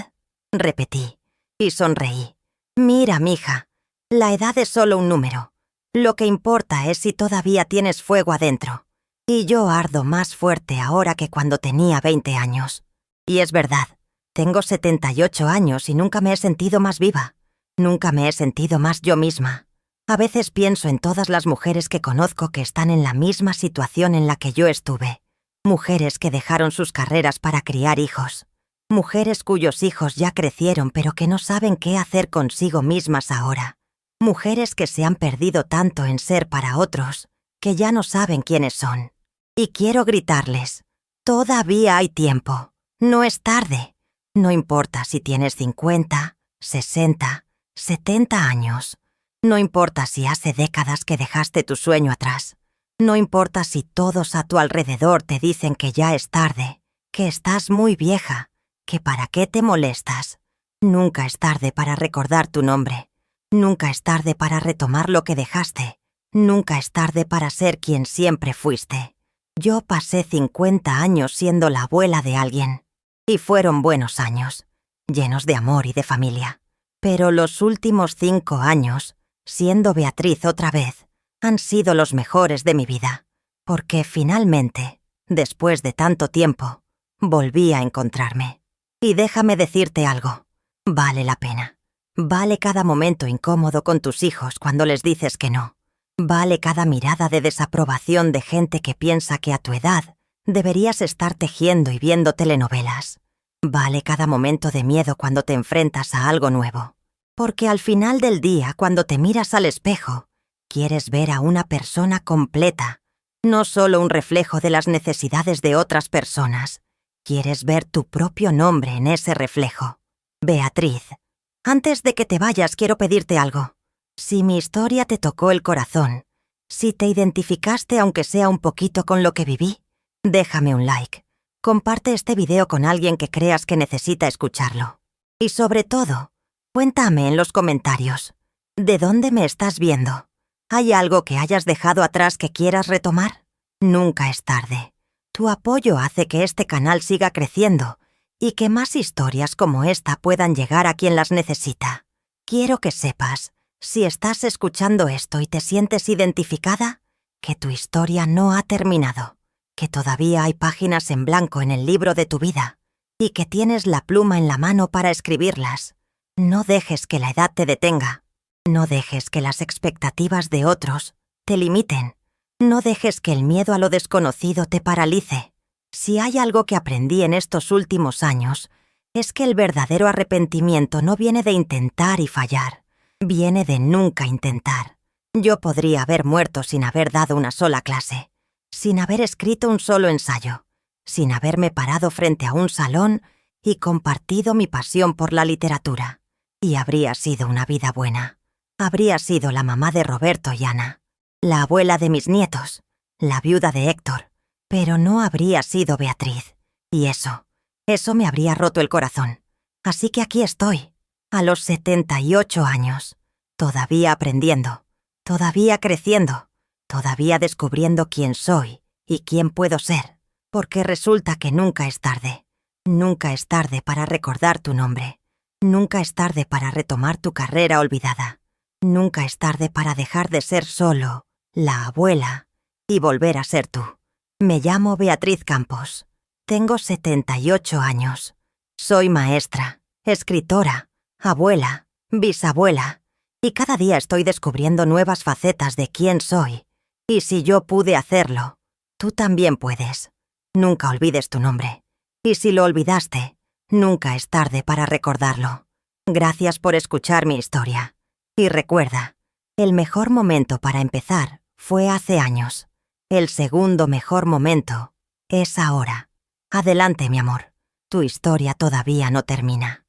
Repetí, y sonreí. Mira, mija, la edad es solo un número. Lo que importa es si todavía tienes fuego adentro. Y yo ardo más fuerte ahora que cuando tenía 20 años. Y es verdad, tengo 78 años y nunca me he sentido más viva. Nunca me he sentido más yo misma. A veces pienso en todas las mujeres que conozco que están en la misma situación en la que yo estuve. Mujeres que dejaron sus carreras para criar hijos. Mujeres cuyos hijos ya crecieron pero que no saben qué hacer consigo mismas ahora. Mujeres que se han perdido tanto en ser para otros, que ya no saben quiénes son. Y quiero gritarles: todavía hay tiempo. No es tarde. No importa si tienes 50, 60, 70 años. No importa si hace décadas que dejaste tu sueño atrás. No importa si todos a tu alrededor te dicen que ya es tarde, que estás muy vieja, que para qué te molestas. Nunca es tarde para recordar tu nombre. Nunca es tarde para retomar lo que dejaste. Nunca es tarde para ser quien siempre fuiste. Yo pasé 50 años siendo la abuela de alguien. Y fueron buenos años, llenos de amor y de familia. Pero los últimos 5 años, siendo Beatriz otra vez, han sido los mejores de mi vida. Porque finalmente, después de tanto tiempo, volví a encontrarme. Y déjame decirte algo. Vale la pena. Vale cada momento incómodo con tus hijos cuando les dices que no. Vale cada mirada de desaprobación de gente que piensa que a tu edad deberías estar tejiendo y viendo telenovelas. Vale cada momento de miedo cuando te enfrentas a algo nuevo. Porque al final del día, cuando te miras al espejo, quieres ver a una persona completa, no solo un reflejo de las necesidades de otras personas. Quieres ver tu propio nombre en ese reflejo. Beatriz, antes de que te vayas quiero pedirte algo. Si mi historia te tocó el corazón, si te identificaste aunque sea un poquito con lo que viví, déjame un like. Comparte este video con alguien que creas que necesita escucharlo. Y sobre todo, cuéntame en los comentarios, ¿de dónde me estás viendo? ¿Hay algo que hayas dejado atrás que quieras retomar? Nunca es tarde. Tu apoyo hace que este canal siga creciendo y que más historias como esta puedan llegar a quien las necesita. Quiero que sepas, si estás escuchando esto y te sientes identificada, que tu historia no ha terminado, que todavía hay páginas en blanco en el libro de tu vida y que tienes la pluma en la mano para escribirlas. No dejes que la edad te detenga. No dejes que las expectativas de otros te limiten. No dejes que el miedo a lo desconocido te paralice. Si hay algo que aprendí en estos últimos años, es que el verdadero arrepentimiento no viene de intentar y fallar, viene de nunca intentar. Yo podría haber muerto sin haber dado una sola clase, sin haber escrito un solo ensayo, sin haberme parado frente a un salón y compartido mi pasión por la literatura. Y habría sido una vida buena. Habría sido la mamá de Roberto y Ana, la abuela de mis nietos, la viuda de Héctor, pero no habría sido Beatriz. Y eso me habría roto el corazón. Así que aquí estoy, a los 78 años, todavía aprendiendo, todavía creciendo, todavía descubriendo quién soy y quién puedo ser, porque resulta que nunca es tarde. Nunca es tarde para recordar tu nombre. Nunca es tarde para retomar tu carrera olvidada. Nunca es tarde para dejar de ser solo la abuela y volver a ser tú. Me llamo Beatriz Campos. Tengo 78 años. Soy maestra, escritora, abuela, bisabuela, y cada día estoy descubriendo nuevas facetas de quién soy. Y si yo pude hacerlo, tú también puedes. Nunca olvides tu nombre. Y si lo olvidaste, nunca es tarde para recordarlo. Gracias por escuchar mi historia. Y recuerda, el mejor momento para empezar fue hace años. El segundo mejor momento es ahora. Adelante, mi amor. Tu historia todavía no termina.